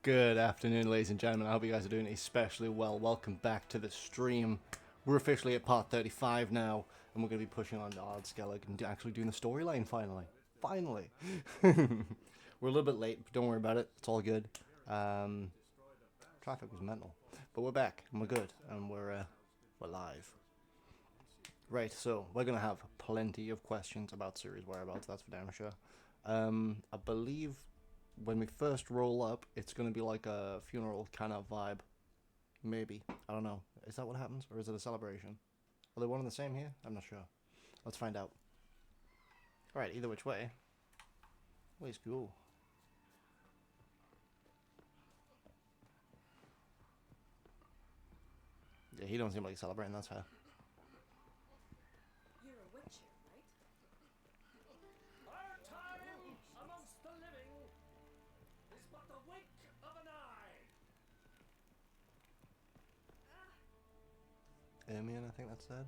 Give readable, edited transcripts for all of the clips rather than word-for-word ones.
Good afternoon, ladies and gentlemen. I hope you guys are doing especially well. Welcome back to the stream. We're officially at part 35 now, and we're going to be pushing on to Ard Skellige and actually doing the storyline finally. Finally. We're a little bit late, but don't worry about it. It's all good. Traffic was mental. But we're back, and we're good, and we're live. Right, so we're going to have plenty of questions about series whereabouts, that's for damn sure. I believe when we first roll up, it's going to be like a funeral kind of vibe. Maybe. I don't know. Is that what happens? Or is it a celebration? Are they one and the same here? I'm not sure. Let's find out. Alright, either which way. Let's go. Yeah, he don't seem like celebrating, that's fair. You're a witcher, right? Our time amongst the living is but the wink of an eye. Ermion, I think that said.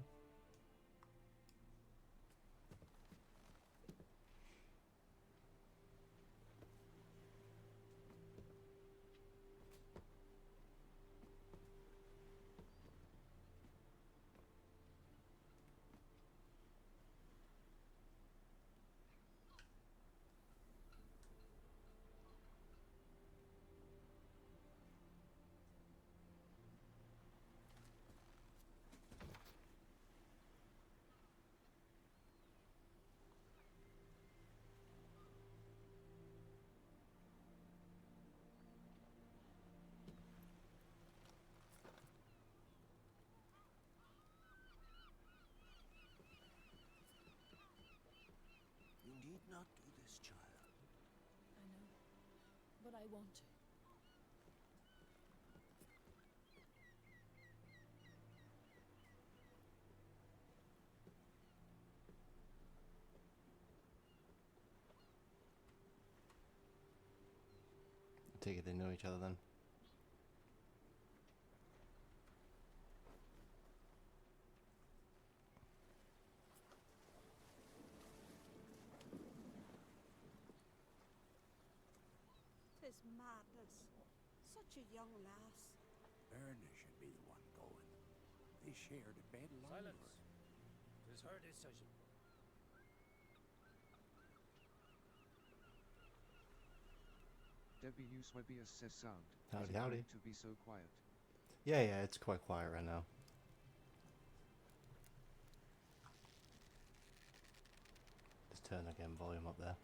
You need not do this, child. I know, but I want to. I take it they know each other then. Tis madness. Such a young lass. Erna should be the one going. They shared a bed longer. Silence. It is her decision. Debbie Eusebius says sound. Howdy, Is it howdy. going to be so quiet? Yeah, it's quite quiet right now. Just turn again volume up there.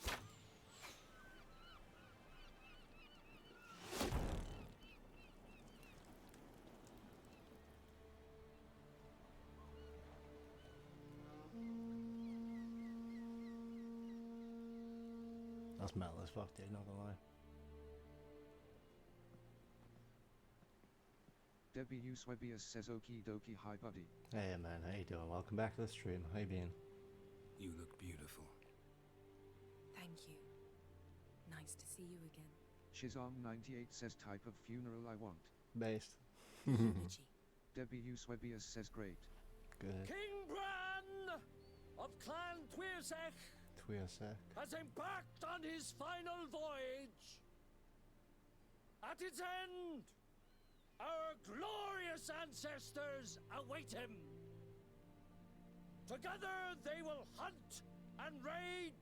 That's metal as fuck, dude, not gonna lie. Debbie Eusebius says okie dokie, hi buddy. Hey man, how you doing? Welcome back to the stream. How you been? You look beautiful. Thank you. Nice to see you again. Shizam98 says type of funeral I want. Based. Eulogy. Debbie Eusebius says great. Good. King Bran of Clan Tuirsech Tuirsech. has embarked on his final voyage. At its end, our glorious ancestors await him. Together they will hunt and raid.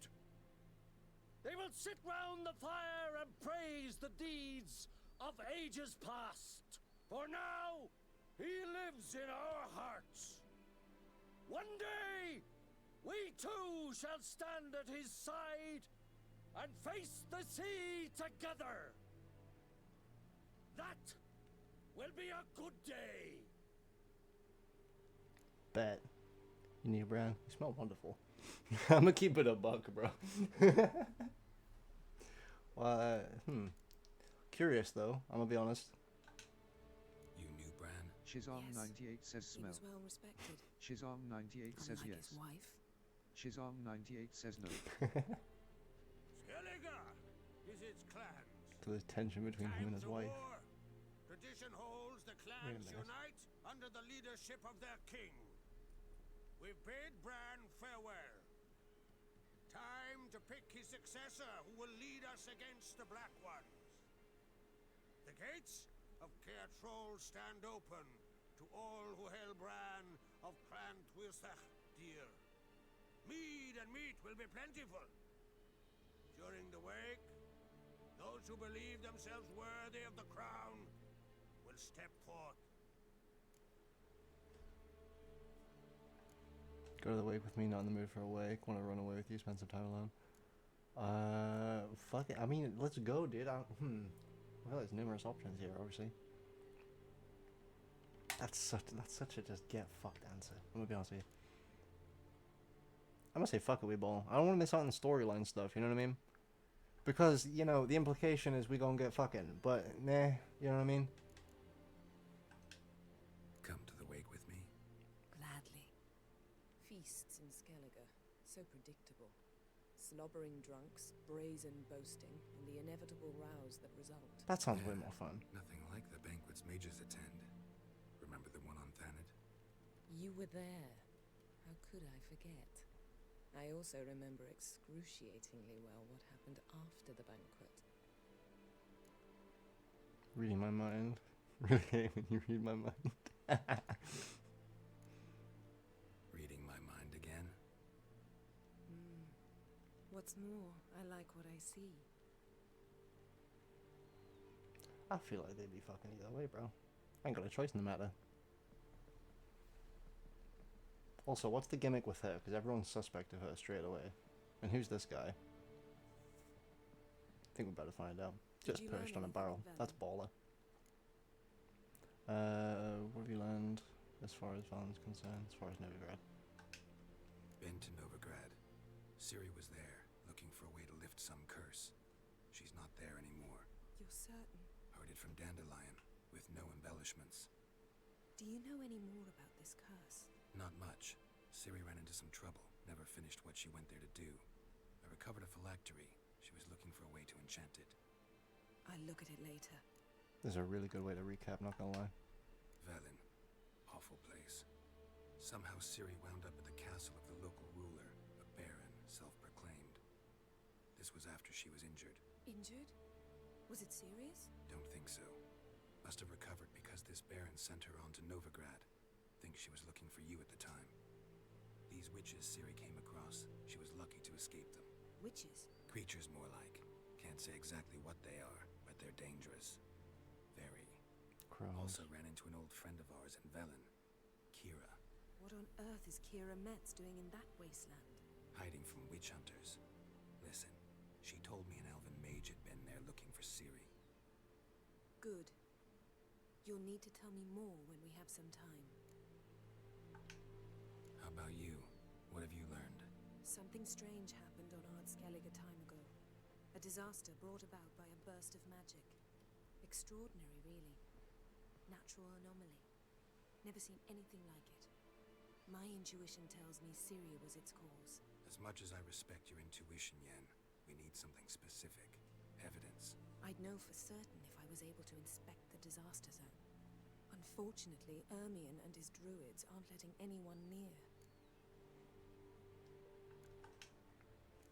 They will sit round the fire and praise the deeds of ages past. For now, he lives in our hearts. One day, we too shall stand at his side and face the sea together. That will be a good day. Bet. You need a brand? You smell wonderful. I'm gonna keep it a buck, bro. Well, curious though, I'm gonna be honest. You knew Bran? Shizam98 says He smell. was well respected, Shizam98 says unlike yes. his wife. Shizam98 says no. Skellige is its clans. So there's tension between him and his Times of wife. war. Tradition holds the Wait a clans minute. unite under the leadership of their king. We bid Bran farewell. Time to pick his successor who will lead us against the Black Ones. The gates of Craites stand open to all who hail Bran of Craites dear. Mead and meat will be plentiful. During the wake, those who believe themselves worthy of the crown will step forth. Go to the wake with me, not in the mood for a wake. Want to run away with you, spend some time alone. Fuck it. I mean, let's go, dude. Well, there's numerous options here, obviously. That's such a just get fucked answer. I'm gonna be honest with you. I'm gonna say fuck it, we ball. I don't want to miss out on storyline stuff. You know what I mean? Because you know the implication is we gonna get fucking, but nah. You know what I mean? Come to the wake with me. Gladly. Feasts in Skellige, so predictable. Slobbering drunks, brazen boasting, and the inevitable rows that result. That sounds way more fun. Nothing like the banquets mages attend. Remember the one on Thanedd? You were there. How could I forget? I also remember excruciatingly well what happened after the banquet. Reading my mind. Really hate when you read my mind. Reading my mind again? What's more, I like what I see. I feel like they'd be fucking either way, bro. I ain't got a choice in the matter. Also, what's the gimmick with her? Because everyone's suspect of her straight away. And who's this guy? I think we better find out. Did Just you learn perched on a anything barrel. from That's baller. What have you learned as far as Valen's concerned? As far as Novigrad? Been to Novigrad. Ciri was there, looking for a way to lift some curse. She's not there anymore. You're certain? Heard it from Dandelion, with no embellishments. Do you know any more about this curse? Not much. Ciri ran into some trouble, never finished what she went there to do. I recovered a phylactery. She was looking for a way to enchant it. I'll look at it later. This is a really good way to recap, not gonna lie. Velen. Awful place. Somehow Ciri wound up at the castle of the local ruler, a baron, self-proclaimed. This was after she was injured. Injured? Was it serious? Don't think so. Must have recovered because this baron sent her on to Novigrad. Think she was looking for you at the time. These witches Ciri came across, she was lucky to escape them. Witches? Creatures more like. Can't say exactly what they are, but they're dangerous. Very. Crows. Also ran into an old friend of ours in Velen, Kira, What on earth is Kira Metz doing in that wasteland? hiding from witch hunters. Listen, she told me an elven mage had been there looking for Ciri. Good. You'll need to tell me more when we have some time. How about you? What have you learned? Something strange happened on Ard Skellige time ago. A disaster brought about by a burst of magic. Extraordinary, really. Natural anomaly. Never seen anything like it. My intuition tells me Ciri was its cause. As much as I respect your intuition, Yen, we need something specific. Evidence. I'd know for certain if I was able to inspect the disaster zone. Unfortunately, Ermion and his druids aren't letting anyone near.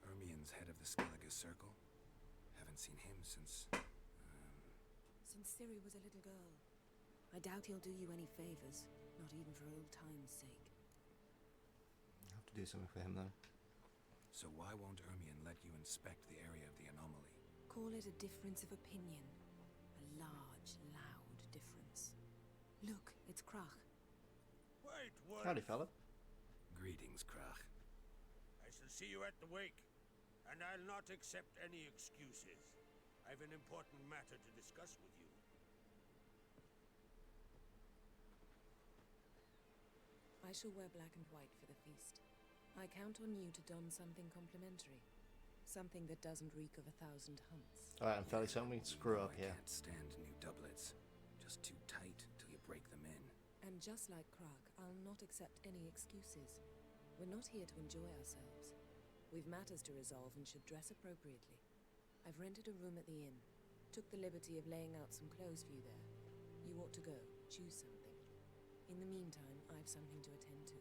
Ermion's head of the Skellige Circle? Haven't seen him since... Since Ciri was a little girl. I doubt he'll do you any favors, not even for old time's sake. I have to do something for him, though. So why won't Ermion let you inspect the area of the anomaly? Call it a difference of opinion. A large, loud difference. Look, it's Crach. Wait, what? Howdy, fella. Greetings, Crach. I shall see you at the wake, and I'll not accept any excuses. I've an important matter to discuss with you. I shall wear black and white for the feast. I count on you to don something complimentary. Something that doesn't reek of 1,000 hunts. Alright, I'm fairly certain we You screw know up I here. can't stand new doublets. Just too tight till you break them in. And just like Crach, I'll not accept any excuses. We're not here to enjoy ourselves. We've matters to resolve and should dress appropriately. I've rented a room at the inn. Took the liberty of laying out some clothes for you there. You ought to go. Choose something. In the meantime, I've something to attend to.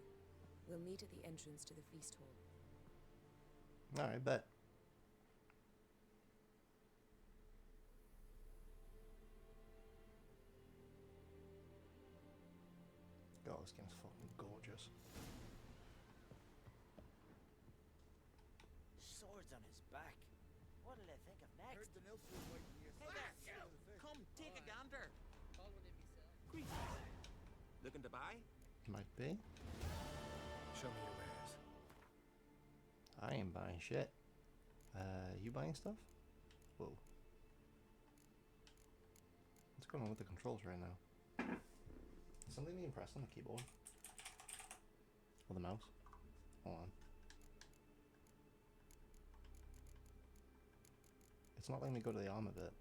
We'll meet at the entrance to the feast hall. Alright, bet. this game's fucking gorgeous. Swords on his back. What'll they think of next? Hey there, come take a gander. Craites. Looking to buy? Might be. Show me your wares. I ain't buying shit. You buying stuff? Whoa. What's going on with the controls right now? Is something being pressed on the keyboard? Or the mouse? Hold on. It's not letting me go to the armor bit.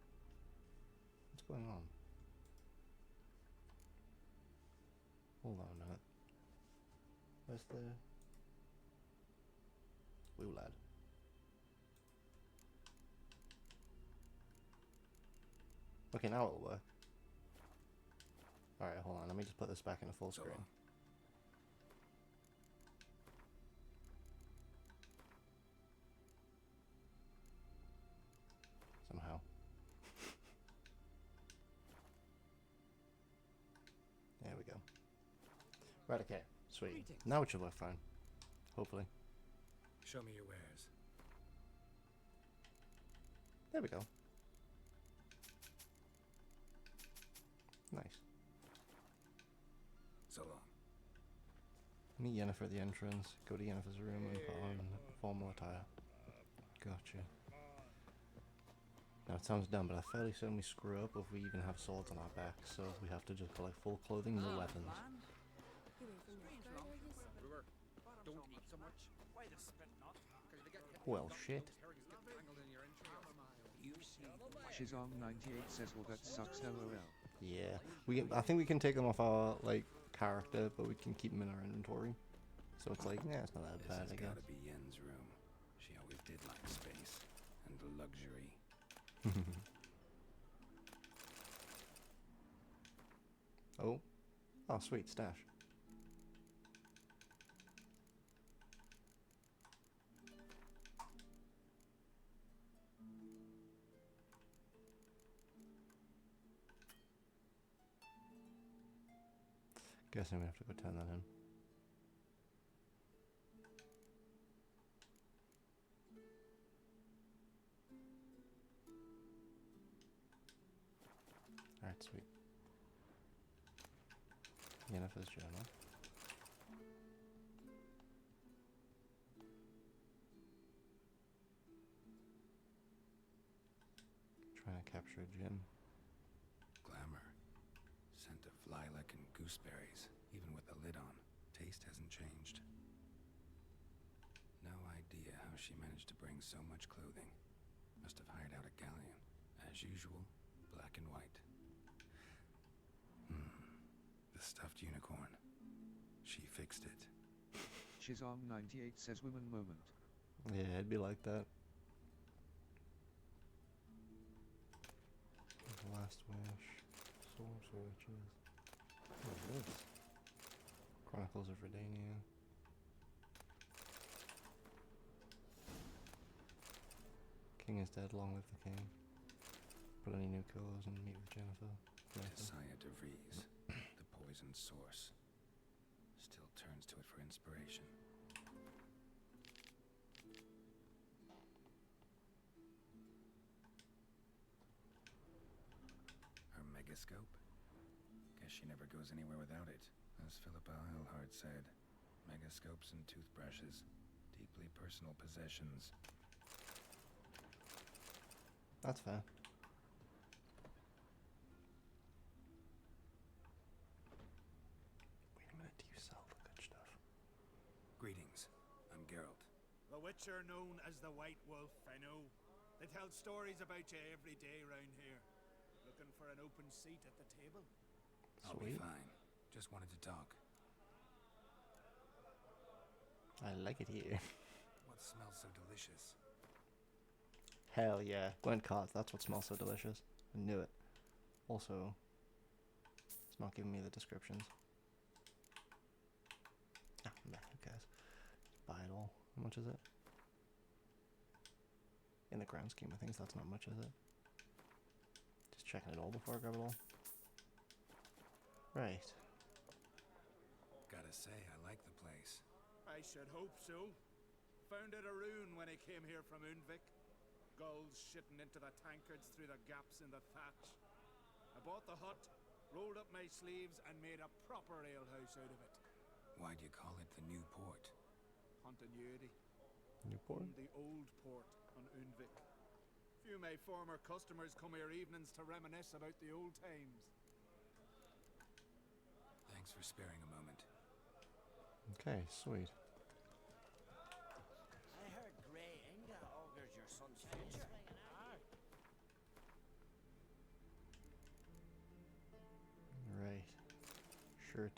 What's going on? Hold on a minute. Where's the... Woo lad. Okay, now it'll work. Alright, hold on. Let me just put this back into full So screen. long. Somehow. There we go. Right, okay. Sweet. Greetings. Now it should work fine. Hopefully. Show me your wares. There we go. Nice. So long. Meet Yennefer at the entrance. Go to Yennefer's room and put on formal attire. Gotcha. Now it sounds dumb, but I fairly certain we screw up if we even have swords on our back, so we have to just collect full clothing, no weapons. Don't eat so much. Why the spit not? Well, shit. Shizong 98 says, well, that sucks, lol. Yeah, I think we can take them off our like character, but we can keep them in our inventory. So it's like, yeah, it's not that This bad, has I guess. gotta be Yen's room. She always did like space and luxury. Oh, sweet stash. Guessing we have to go turn that in. Alright, sweet. Yennefer's journal. Trying to capture a gem. Glamour. Scent of lilac and gooseberries, even with the lid on. Taste hasn't changed. No idea how she managed to bring so much clothing. Must have hired out a galleon. As usual, black and white. The stuffed unicorn. She fixed it. Shizong 98 says, women moment. Yeah, it'd be like that. Last wish. Soul searches. What is this? Chronicles of Redania. King is dead, long live the king. Put any new clothes and meet with Jennifer. Josiah DeVries, the poison source. Still turns to it for inspiration. Her megascope? Guess she never goes anywhere without it. As Philippa Eilhart said, megascopes and toothbrushes, deeply personal possessions. That's fair. Wait a minute, do you sell the good stuff? Greetings, I'm Geralt. The Witcher known as the White Wolf, I know. They tell stories about you every day round here. Looking for an open seat at the table? I'll be Sweet. fine. Just wanted to talk. I like it here. What smells so delicious? Hell yeah. Gwent cards, that's what smells so delicious. I knew it. Also, it's not giving me the descriptions. Ah, meh, who cares? Just buy it all. How much is it? In the grand scheme of things, that's not much, is it? Just checking it all before I grab it all. Right. gotta say, I like the place. I should hope so. Found it a ruin when I came here from Unvik. Gulls shitting into the tankards through the gaps in the thatch. I bought the hut, rolled up my sleeves, and made a proper alehouse out of it. Why'd you call it the New Port? Continuity. Newport? The old port on Unvik. Few of my former customers come here evenings to reminisce about the old times. Thanks for sparing a moment. Okay, sweet. I heard Grey Inga augurs your son's future. Right. Shirt,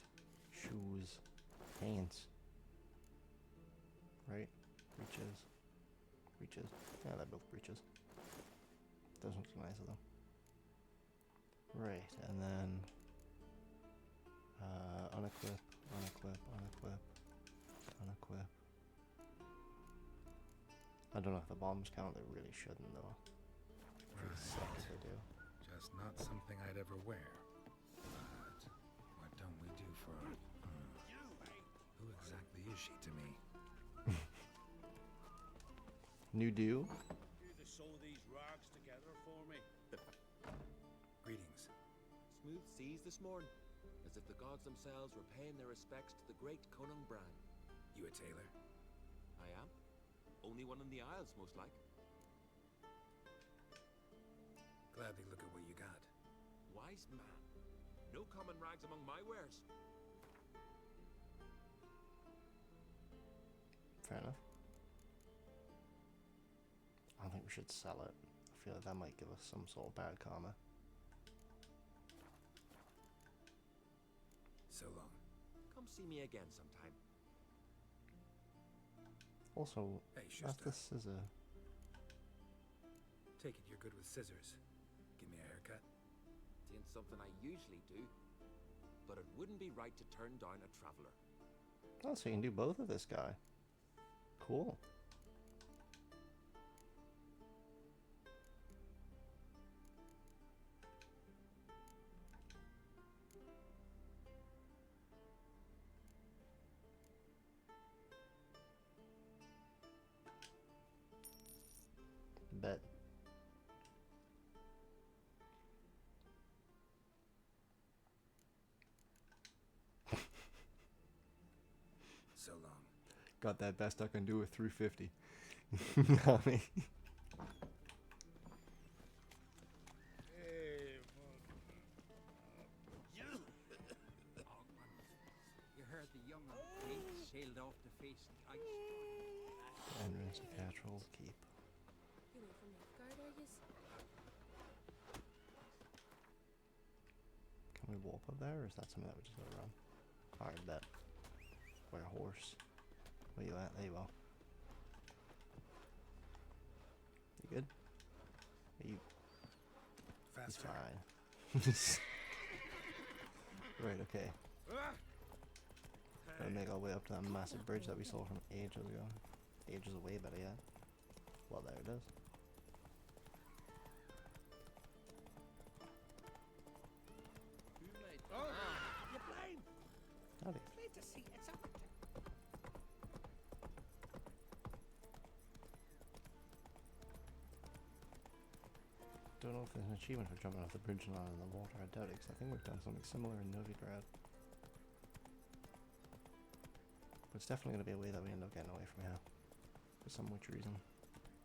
shoes, pants. Right? Breeches. Breeches. Yeah, they're both breeches. Those ones are nicer though. Right, and then unequip, unequip, unequip, unequip. I don't know if the bombs count, they really shouldn't though. Pretty sick if they do. Just not something I'd ever wear. But what don't we do for... Who exactly is she to me? New do? You to sew these rags together for me. Greetings. Smooth seas this morning, as if the gods themselves were paying their respects to the great Conan Bran. You a tailor? I am. Only one in the Isles, most like. Gladly look at what you got. Wise man. No common rags among my wares. Fair enough. I don't think we should sell it. I feel like that might give us some sort of bad karma. So long. Come see me again sometime. Also, Hey, that's Schuster. the scissor. Take it you're good with scissors. Give me a haircut. Tain't something I usually do, but it wouldn't be right to turn down a traveller. Oh, so you can do both of this guy. Cool. Bet. So long. Got that best I can do with 350. I mean, You heard the young Craites sailed off to face Craites. entrance of Catrol's Keep. You were from Nilfgaard, are yous? Can we walk up there, or is that something that we just go around? Alright, bet. We're a horse. Where you at? There you are. You good? Are you? He's Faster. fine. Right, okay. Gotta make our way up to that massive bridge that we saw from ages ago. Ages away, better yet. Well, there it is. You blind! Howdy. Glad to see it's up. Don't know if there's an achievement for jumping off the bridge and not in the water. I doubt it, 'cause I think we've done something similar in Novigrad. But it's definitely going to be a way that we end up getting away from here. For some which reason.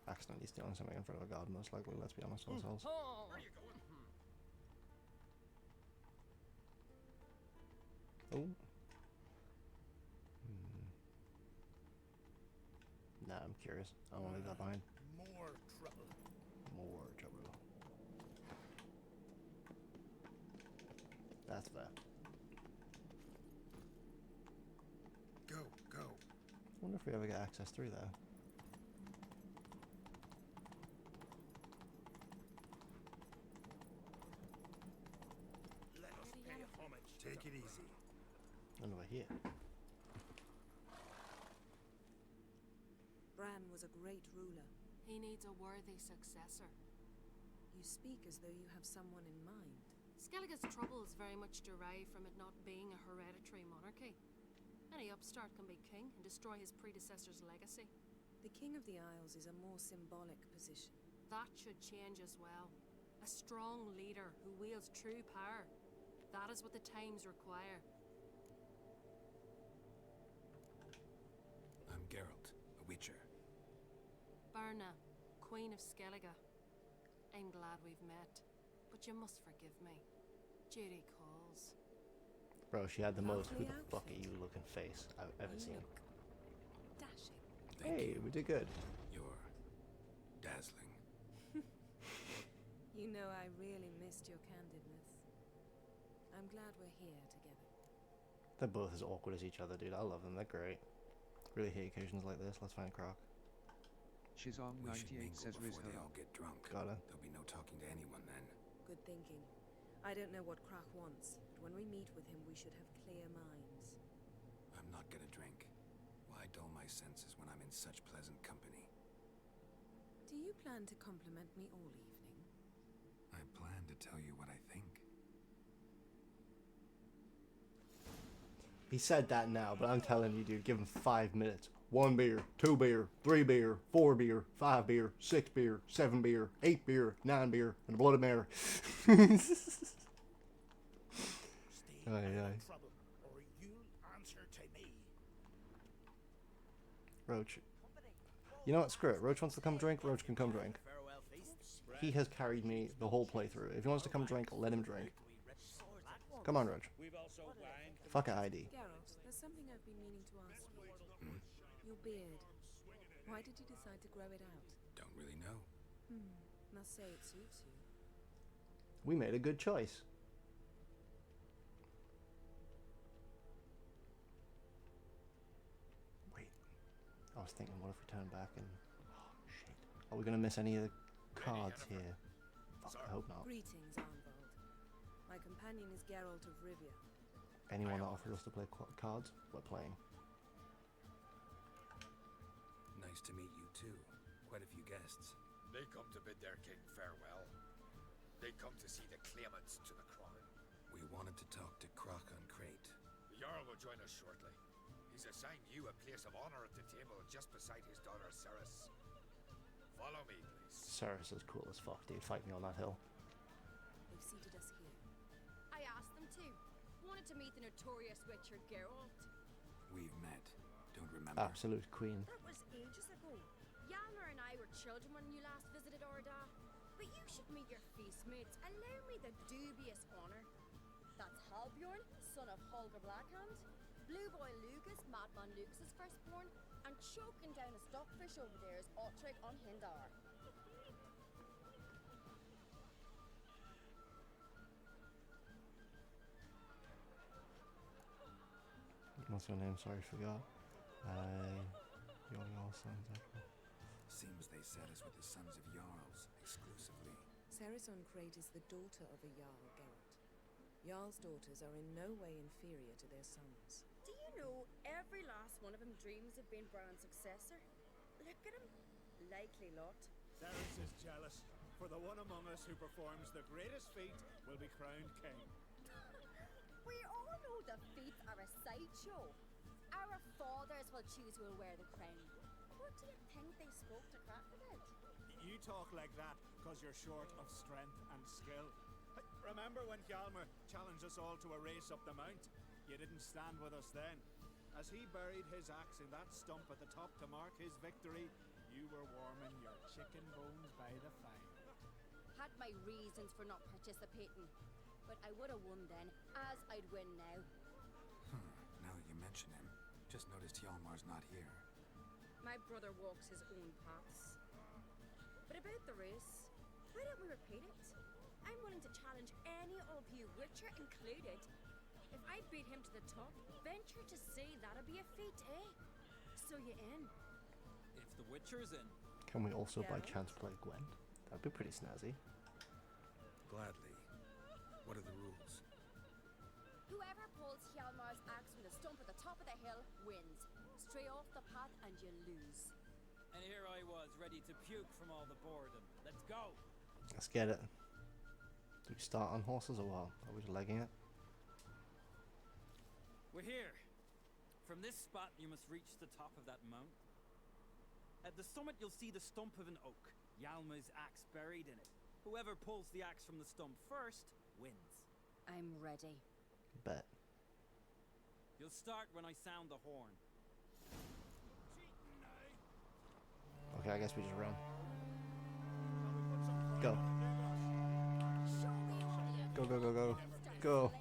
Accidentally stealing something in front of a god, most likely, let's be honest with ourselves. Where are you going? Oh. Nah, I'm curious. I don't want to leave that behind. More trouble. More trouble. That's fair. Go, go. I wonder if we ever get access through there. Let us pay homage. Take it easy. And over here. Bran was a great ruler. He needs a worthy successor. You speak as though you have someone in mind. Skellige's troubles very much derive from it not being a hereditary monarchy. Any upstart can be king and destroy his predecessor's legacy. The King of the Isles is a more symbolic position. That should change as well. A strong leader who wields true power. That is what the times require. I'm Geralt, a Witcher. Berna, Queen of Skellige. I'm glad we've met, but you must forgive me. Duty calls. Bro, she had the most Lovely who the fuck are outfit. you looking face I've ever You seen. look dashing. Thank Hey, you. we did good. You're dazzling. You know, I really missed your candidness. I'm glad we're here together. They're both as awkward as each other, dude. I love them. They're great. Really hate occasions like this. Let's find Croc. Shizong We should 98 mingle says before they Rizzo. all get drunk. Gotta. There'll be no talking to anyone then. Good thinking. I don't know what Crach wants, but when we meet with him, we should have clear minds. I'm not gonna drink. Why dull my senses when I'm in such pleasant company? Do you plan to compliment me all evening? I plan to tell you what I think. He said that now, but I'm telling you, dude, give him 5 minutes. 1 beer, 2 beer, 3 beer, 4 beer, 5 beer, 6 beer, 7 beer, 8 beer, 9 beer, and a Bloody Mary. Stay Aye, out aye. of trouble, or you'll answer to me. Roach. You know what? Screw it. Roach wants to come drink. Roach can come drink. Farewell feast. He has carried me the whole playthrough. If he wants to come drink, let him drink. Come on, Roach. We've also wine. Fuck a ID. Geralt, there's something I've been meaning to ask you. Your beard. Why did you decide to grow it out? Don't really know. Must say it suits you. We made a good choice. Wait. I was thinking, what if we turn back and... Oh, shit. Are we going to miss any of the cards here? Fuck, I hope not. Greetings, Arnvald. My companion is Geralt of Rivia. Anyone that offered us to play cards, we're playing. Nice to meet you too. Quite a few guests. They come to bid their king farewell. They come to see the claimants to the crown. We wanted to talk to Croc on Crate. The Jarl will join us shortly. He's assigned you a place of honor at the table just beside his daughter Ceres. Follow me, please. Ceres is cool as fuck, dude. Fight me on that hill. They've seated us here. I asked them to. Wanted to meet the notorious Witcher Geralt. We've met. Don't remember. Absolute queen. That was ages ago. Yalmer and I were children when you last visited Arda. But you should meet your feast mates. Allow me the dubious honor. That's Halbjorn, son of Holger Blackhand. Blue Boy Lucas, Madman Lucas's firstborn. And choking down a stockfish over there is Otrek on Hindar. What's your name? Sorry, forgot. Your sons. Seems they set us with the sons of Jarls, exclusively. Ceres on Crate is the daughter of a Jarl, Geralt. Jarl's daughters are in no way inferior to their sons. Do you know every last one of them dreams of being Bran's successor? Look at him. Likely lot. Ceres is jealous, for the one among us who performs the greatest feat will be crowned king. We all know the feats are a sideshow. Our fathers will choose who will wear the crown. What do you think they spoke to Craites about? You talk like that because you're short of strength and skill. Hey, remember when Hjalmar challenged us all to a race up the mount? You didn't stand with us then. As he buried his axe in that stump at the top to mark his victory, you were warming your chicken bones by the fire. Had my reasons for not participating. But I would have won then, as I'd win now. Now that you mention him, just noticed Hjalmar's not here. My brother walks his own paths. But about the race, why don't we repeat it? I'm willing to challenge any of you, Witcher included. If I beat him to the top, venture to say that'd be a feat, eh? So you in? If the Witcher's in. Can we also by Geralt? chance play Gwen? That'd be pretty snazzy. Gladly. What are the rules? Whoever pulls Hjalmar's axe from the stump at the top of the hill wins. Stray off the path and you lose. And here I was, ready to puke from all the boredom. Let's go! Let's get it. Do we start on horses or what? Are we just legging it? We're here. From this spot, you must reach the top of that mountain. At the summit, you'll see the stump of an oak, Yalma's axe buried in it. Whoever pulls the axe from the stump first wins. I'm ready. Bet. You'll start when I sound the horn. Okay, I guess we just run. Go. Go, go, go, go. Go.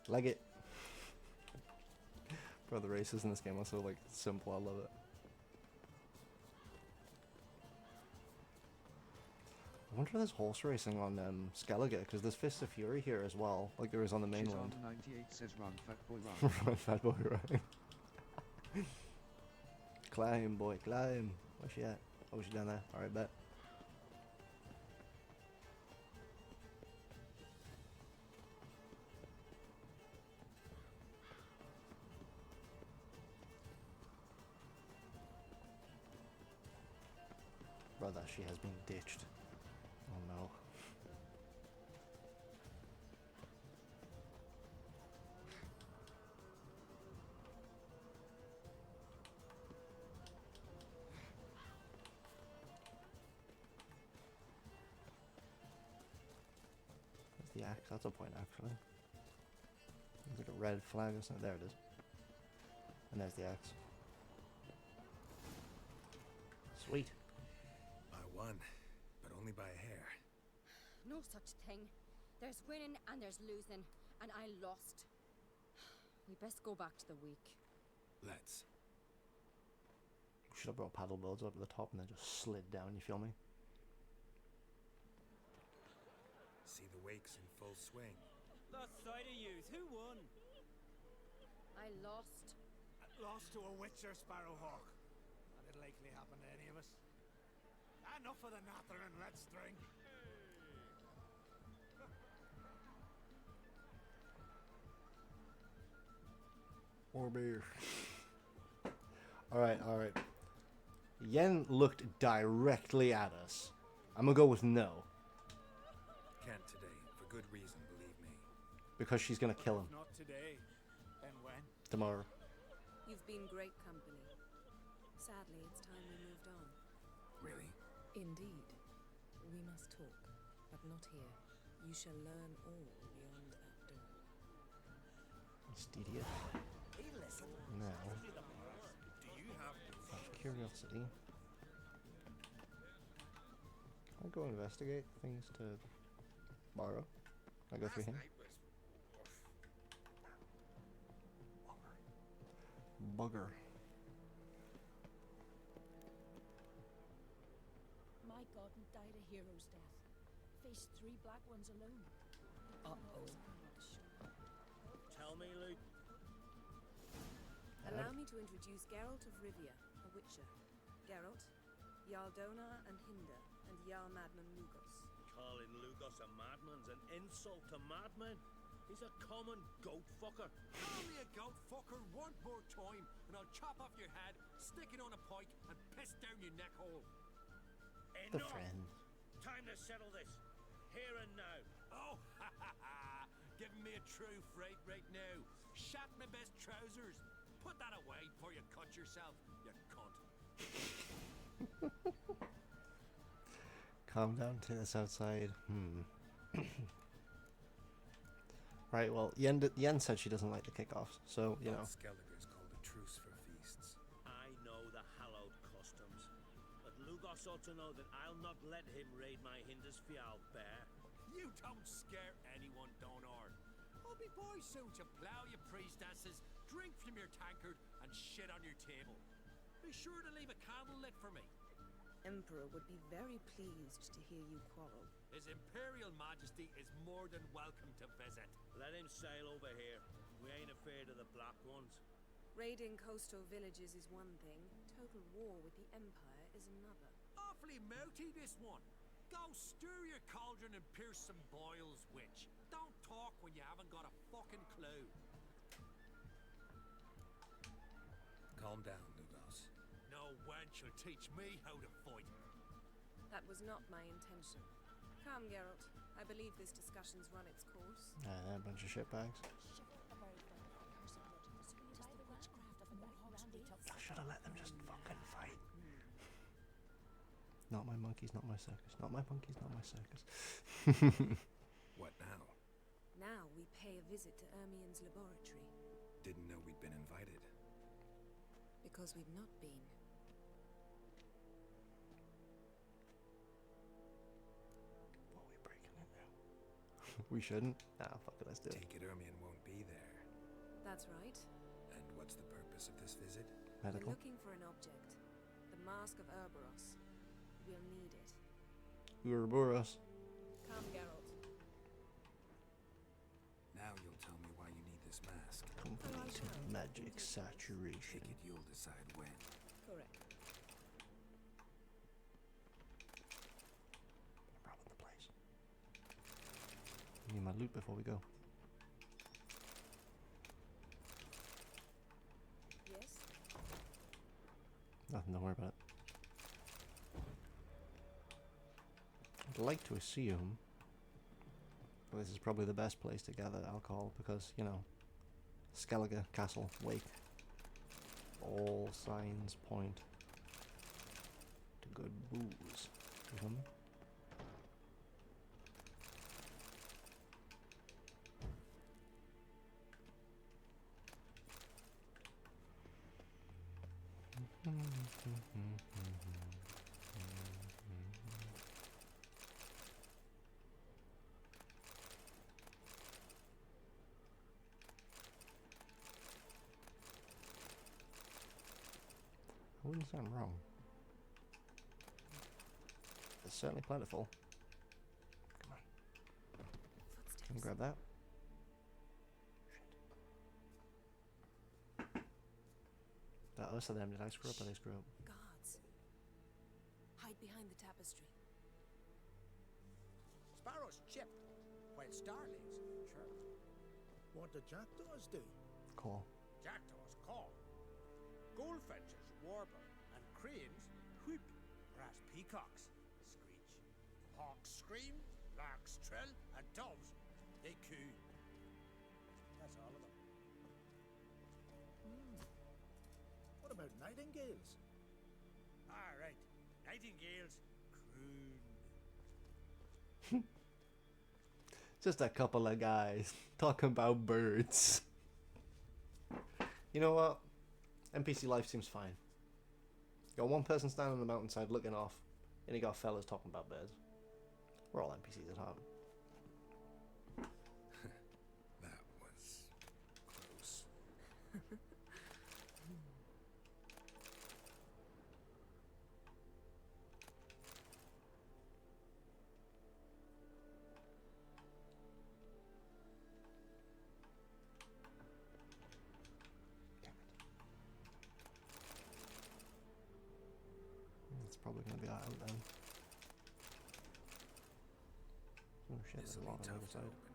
Leg it. Bro, the races in this game are so, like, simple. I love it. I wonder if there's horse racing on Skellige, because there's Fist of Fury here as well, like there is on the mainland. 98 says run, fat boy, run. Run, fat boy, run. Climb, boy, climb. Where's she at? Oh, she's down there. Alright, bet. Brother, she has been ditched. Oh no. Where's the axe? That's a point actually. There's like a red flag or something. There it is. And there's the axe. Sweet. I won, but only by a hair. No such thing. There's winning and there's losing, and I lost. We best go back to the week. Let's. Should have brought paddle boards up to the top and then just slid down, you feel me? See the wakes in full swing. Lost sight of yous. Who won? I lost. Lost to a Witcher Sparrowhawk. That didn't likely happen to any of us. Enough of the natter and let's drink. More beer. Alright, alright. Yen looked directly at us. I'm gonna go with no. Can't today, for good reason, believe me. Because she's gonna kill him. Not today. Then when? Tomorrow. You've been great company. Sadly, it's time we moved on. Really? Indeed. We must talk, but not here. You shall learn all beyond that door. Mysterious. Now, out of curiosity, can I go investigate things to borrow? Can I go through him? Bugger. My Godden died a hero's death. Faced 3 black ones alone. Uh-oh. Tell me, Luke. Allow me to introduce Geralt of Rivia, a Witcher. Geralt, Jarl Dona and Hinder, and Jarl Madman Lugos. Calling Lugos a madman's an insult to madmen. He's a common goat fucker. Call me a goat fucker one more time, and I'll chop off your head, stick it on a pike, and piss down your neck hole. The Enough! friend. Time to settle this. Here and now. Oh, ha ha ha! Giving me a true fright right now. Shat my best trousers. Put that away before you cut yourself, you cunt. Calm down to this outside. Right, well, Yen said she doesn't like the kickoffs, so, you know. Ard Skellige's called a truce for feasts. I know the hallowed customs, but Lugos ought to know that I'll not let him raid my Hinder's Fial bear. You don't scare anyone, Donar. I'll be boys soon to plough your priestesses, drink from your tankard, and shit on your table. Be sure to leave a candle lit for me. Emperor would be very pleased to hear you quarrel. His Imperial Majesty is more than welcome to visit. Let him sail over here. We ain't afraid of the black ones. Raiding coastal villages is one thing. Total war with the Empire is another. Awfully mouty, this one. Go stir your cauldron and pierce some boils, witch. Don't talk when you haven't got a fucking clue. Calm down, Lugos. No wench will teach me how to fight. That was not my intention. Come, Geralt. I believe this discussion's run its course. A bunch of shitbags. Shiver about the curse of blood. Tis the witchcraft of should have let them just fucking fight. Not my monkeys, not my circus. Not my monkeys, not my circus. What now? Now we pay a visit to Ermien's laboratory. Didn't know we'd been invited. Because we've not been. What are we breaking in now? We shouldn't? Nah, fuck it, let's do it. Take it Ermion won't be there. That's right. And what's the purpose of this visit? Medical? We're looking for an object. The Mask of Urboros. We'll need it. Ouroboros. Come, Geralt. Now you'll tell me why you need this mask. Complete magic saturation. Take it you'll decide when. Correct. Robbing the place. Need my loot before we go. Yes? Nothing to worry about. I'd like to assume this is probably the best place to gather alcohol because, you know, Skellige Castle, Wake. All signs point to good booze. I wouldn't say I'm wrong. It's certainly plentiful. Come on. Footsteps. Can we grab that? Shit. That us of them, did I screw up or did I screw up? Guards. Hide behind the tapestry. Sparrows chip, while starlings chirp. What the jackdaws do? Call. Jackdaws call. Goldfinches warble, and cranes whoop, whereas peacocks screech. Hawks scream, larks trill, and doves, they coo. That's all of them. What about nightingales? Ah, right. Nightingales croon. Just a couple of guys talking about birds. You know what? NPC life seems fine. You got one person standing on the mountainside looking off, and you got fellas talking about birds. We're all NPCs at heart. That was close. It's probably going to be out then. Oh shit, there's a This'll lot be on the other tough to side. open.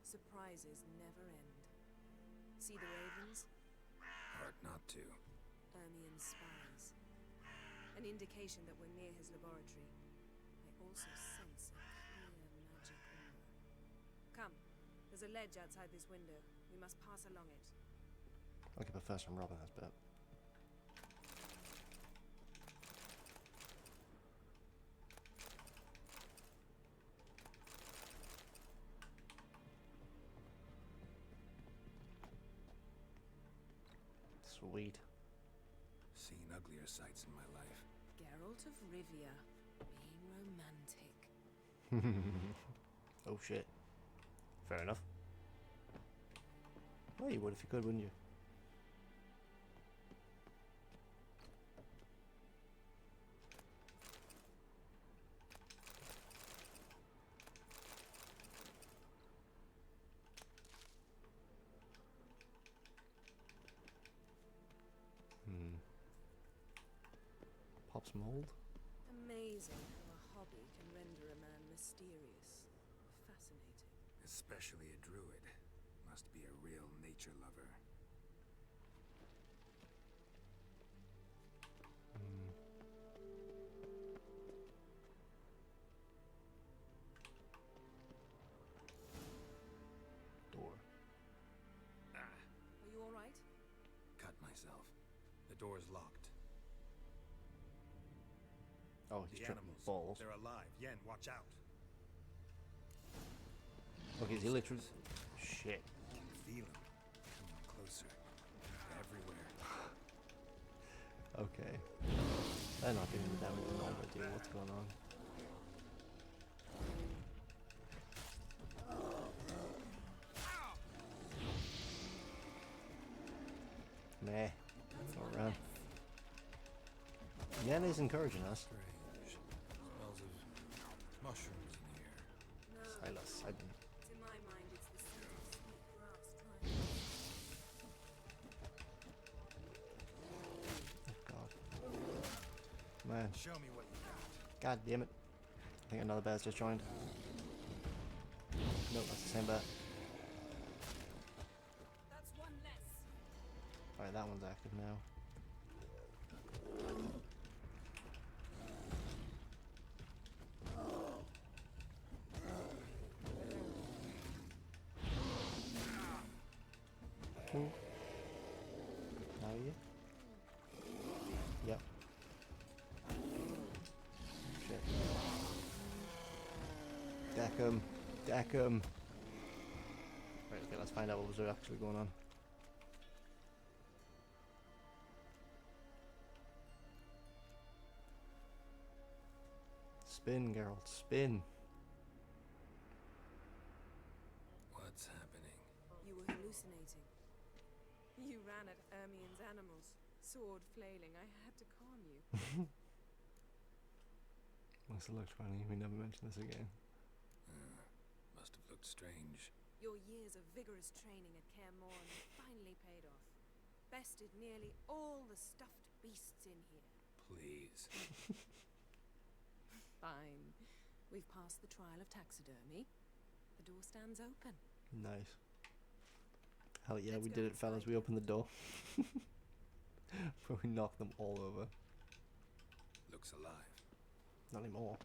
Surprises never end. See the ravens? Hard not to. Ermien's spies. An indication that we're near his laboratory. I also sense a clear magic aura. Come, there's a ledge outside this window. We must pass along it. Okay, but first I'm robbing this bit. Sweet. Seen uglier sights in my life. Geralt of Rivia, being romantic. Oh shit. Fair enough. Well, you would if you could, wouldn't you? Pops mold? Amazing how a hobby can render a man mysterious. Fascinating. Especially a druid. Must be a real nature lover. Door. Are you alright? Cut myself. door's locked. Oh, he's The tripping animals, balls. they're alive. Yen, watch out. Okay, is he literally... Shit. Feel them. Coming closer. Everywhere. Okay. They're not doing the damage they normally do. What's going on? Meh. All around. Yen is encouraging us. Strange. Smells of mushrooms in here. Silas, I didn't. To my mind, it's the scent of sweet grass trying. Oh god. Man. Show me what you got. God damn it. I think another bear's just joined. Nope, that's the same bear. That's one less. Alright, that one's active now. Who? Now you? Yep. Shit. Deck 'em. Deck 'em. Right, okay, let's find out what was actually going on. Spin, Geralt, spin. What's happening? You were hallucinating. You ran at Ermien's animals, sword flailing. I had to calm you. Must have looked funny. We never mention this again. Must have looked strange. Your years of vigorous training at Kaer Morhen finally paid off. Bested nearly all the stuffed beasts in here. Please. Fine. We've passed the trial of taxidermy. The door stands open. Nice. Hell yeah, Let's we go did it, fellas. inside. We opened the door. Before we knocked them all over. Looks alive. Not anymore.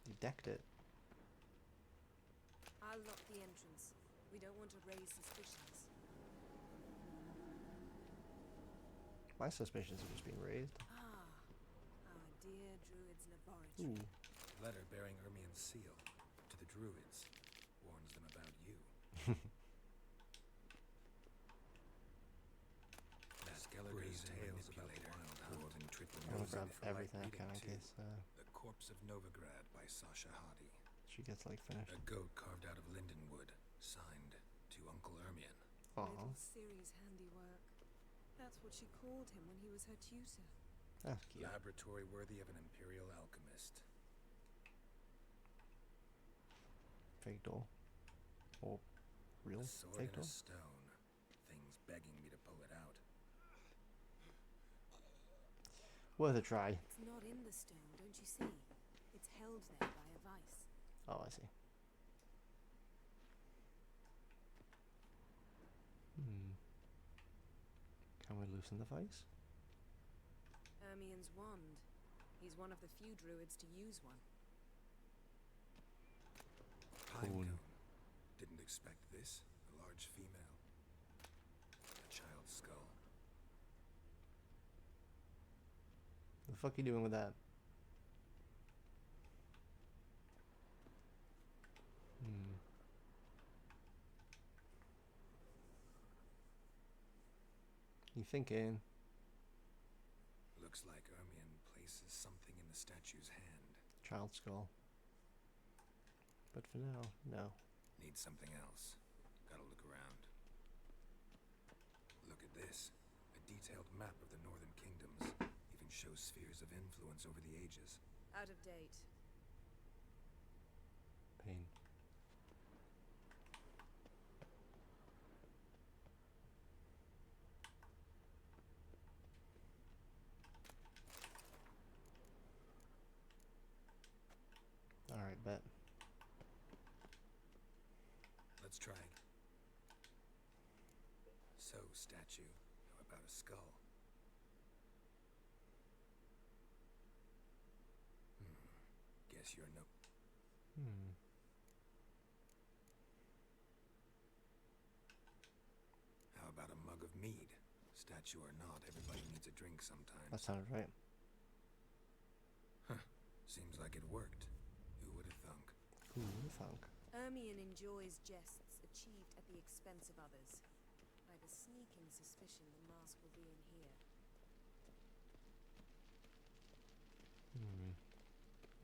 You decked it. I'll lock the entrance. We don't want to raise suspicions. My suspicions have just been raised. Ah, our dear druid's laboratory. Ooh. Letter bearing Ermien's seal to the druids. Warns them about you. Skellige's tales about the wild hunt and triple I'm gonna nose grab for light everything I reading can in too. case The Corpse of Novigrad by Sasha Hadi. she gets like finished. A goat carved out of lindenwood, signed to Uncle Ermien. Aw, Little Ciri's handiwork. That's what she called him when he was her tutor. that's cute. Laboratory worthy of an imperial alchemist. Fake doll. Or real A sword fake and doll. a stone. Things begging me to pull it out. Worth a try. It's not in the stone, don't you see? It's held there by a vice. Oh, I see. Can we loosen the vice? Ermien's wand. He's one of the few druids to use one. Pinecone. Didn't expect this. A large female. A child's skull. The fuck are you doing with that? You thinking? Looks like Ermien places something in the statue's hand. Child skull. But for now, no. Need something else. Gotta look around. Look at this. A detailed map of the northern kingdoms. Even shows spheres of influence over the ages. Out of date. Pain. Alright, bet. Let's try. So, statue. How about a skull? Guess you're no... How about a mug of mead? Statue or not, everybody needs a drink sometimes. That sounded right. Huh. Seems like it worked. Who would have thunk? Who would have thunk? Ermion enjoys jests achieved at the expense of others. I've a sneaking suspicion the mask will be in here.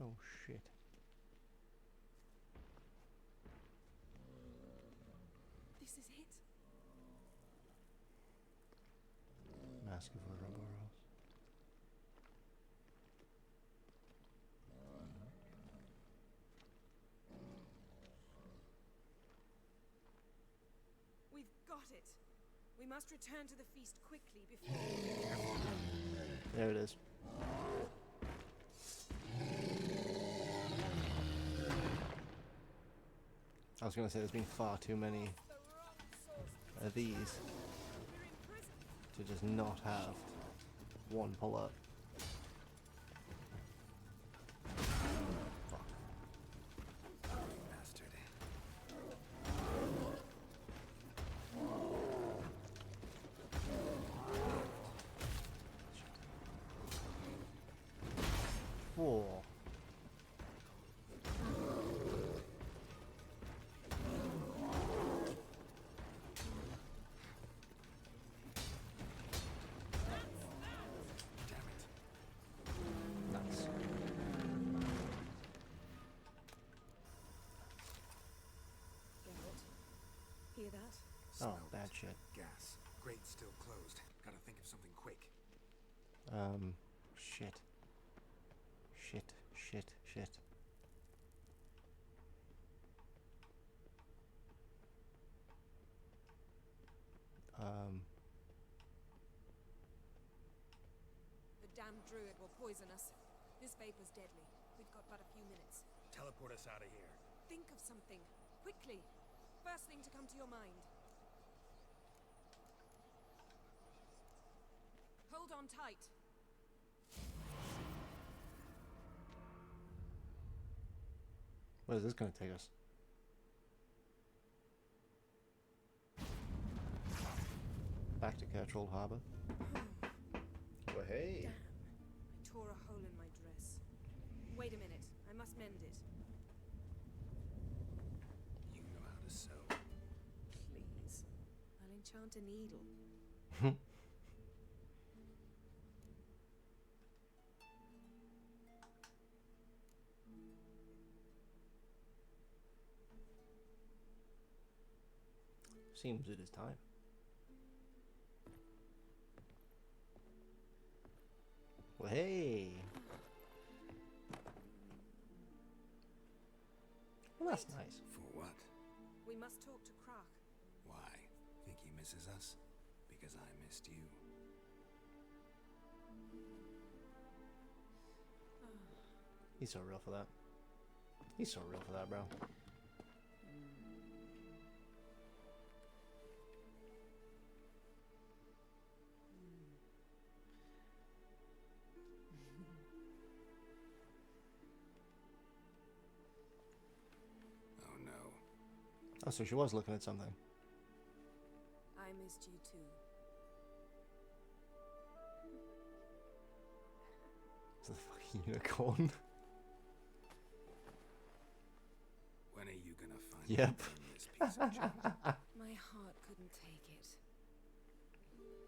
Oh shit. This is it. Mask of Ouroboros. We've got it. We must return to the feast quickly before... There it is. I was gonna say there's been far too many of these to just not have one pull up. Fuck. Bastard. Four. Nice. Geralt, hear that? Oh, bad shit. Gas. Craites still closed. Gotta think of something quick. Shit. Shit. The damned druid will poison us. This vapor's deadly. We've got but a few minutes. Teleport us out of here. Think of something. Quickly. First thing to come to your mind. Hold on tight. Where is this gonna take us? Back to Cattroll Harbour. Well, hey. Damn. I tore a hole in my dress. Wait a minute. I must mend it. You know how to sew. Please. I'll enchant a needle. Seems it is time. Well, hey. Well, that's nice. For what? We must talk to Craites. Why? Think he misses us? Because I missed you. He's so real for that. He's so real for that, bro. Oh no. Oh, so she was looking at something. I missed you too. It's a fucking unicorn. When are you gonna find Yep. this piece of junk? My heart couldn't take it.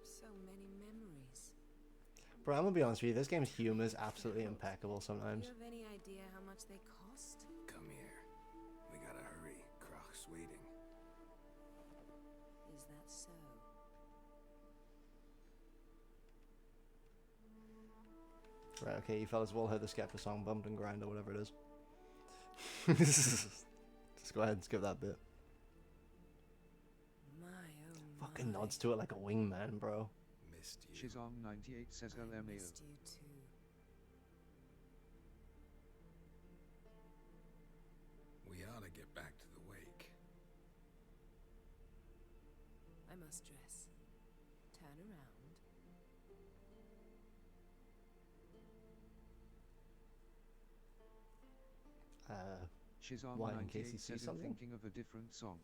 So many memories. Bro, I'm gonna be honest with you, this game's humor is absolutely impeccable Do sometimes. you have any idea how much they cost? Come here. We gotta hurry. Craites waiting. Is that so? Right, okay, you fellas have all heard the Skepta song, Bumped and Grind, or whatever it is. Just go ahead and skip that bit. My oh Fucking nods to it like a wingman, bro. Missed you. Shizong 98 says I LMAO. missed you too. We ought to get back to the wake. I must dress. Turn around. Shizong Why, in case 98 he sees says I'm something? thinking of a different song.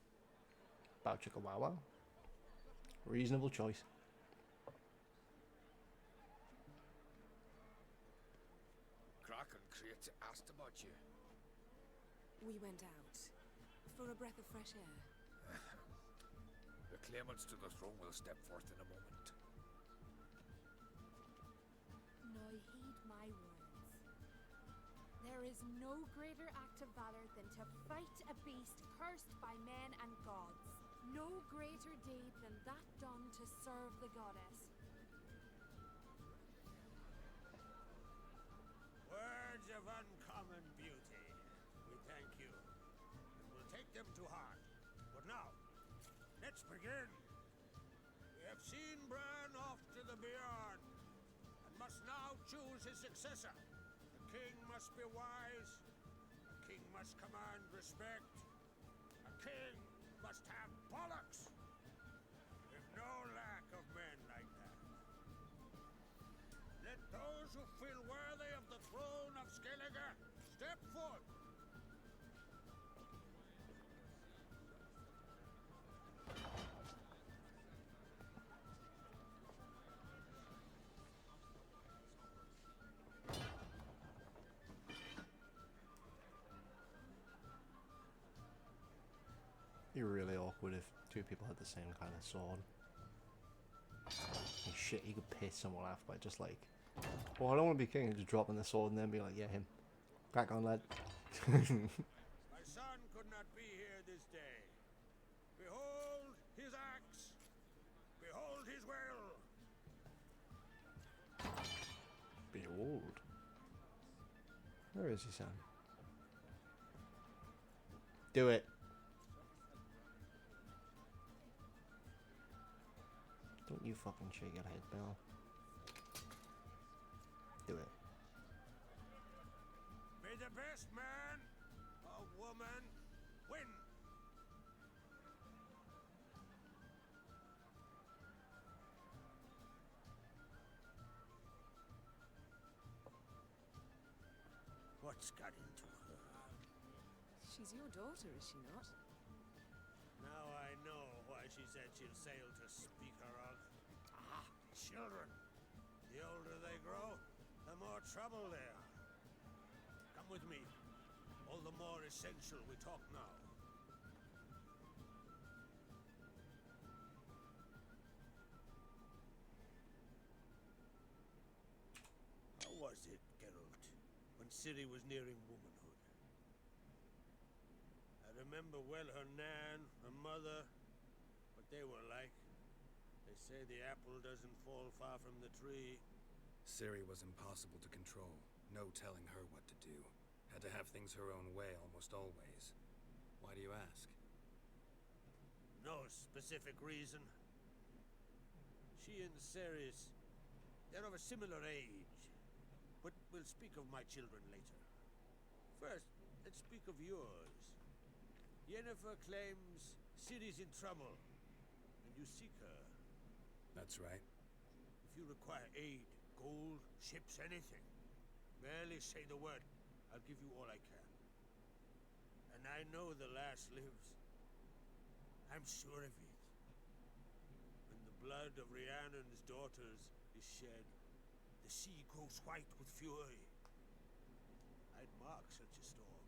Bow chicka wow wow. Reasonable choice. you? We went out for a breath of fresh air. The claimants to the throne will step forth in a moment. Now heed my words. There is no greater act of valor than to fight a beast cursed by men and gods. No greater deed than that done to serve the goddess. Words of uncommon beauty. We thank you, and we'll take them to heart. But now, let's begin. We have seen Bran off to the beyond, and must now choose his successor. A king must be wise. A king must command respect. A king must have bollocks. We've no lack of men like that. Let those who feel worthy of the throne of Skellige step forth. Be really awkward if two people had the same kind of sword. And shit, you could piss someone off by just like, well, I don't want to be king, and just dropping the sword and then be like, yeah, him. Crack on, lad. My son could not be here this day. Behold his axe. Behold his will. Behold. Where is he, son? Do it. Don't you fucking shake your head, Bill. Do it. May the best man or woman win. What's got into her? She's your daughter, is she not? Now I know why she said she'll sail to speak her of. Ah, children. The older they grow, the more trouble they are. Come with me. All the more essential we talk now. How was it, Geralt, when Ciri was nearing womanhood? I remember well her nan, her mother, what they were like. They say the apple doesn't fall far from the tree. Ciri was impossible to control. No telling her what to do. Had to have things her own way almost always. Why do you ask? No specific reason. She and Ceres, they're of a similar age. But we'll speak of my children later. First, let's speak of yours. Yennefer claims Ciri's in trouble, and you seek her. That's right. If you require aid, gold, ships, anything, barely say the word. I'll give you all I can. And I know the lass lives. I'm sure of it. When the blood of Rhiannon's daughters is shed, the sea grows white with fury. I'd mark such a storm.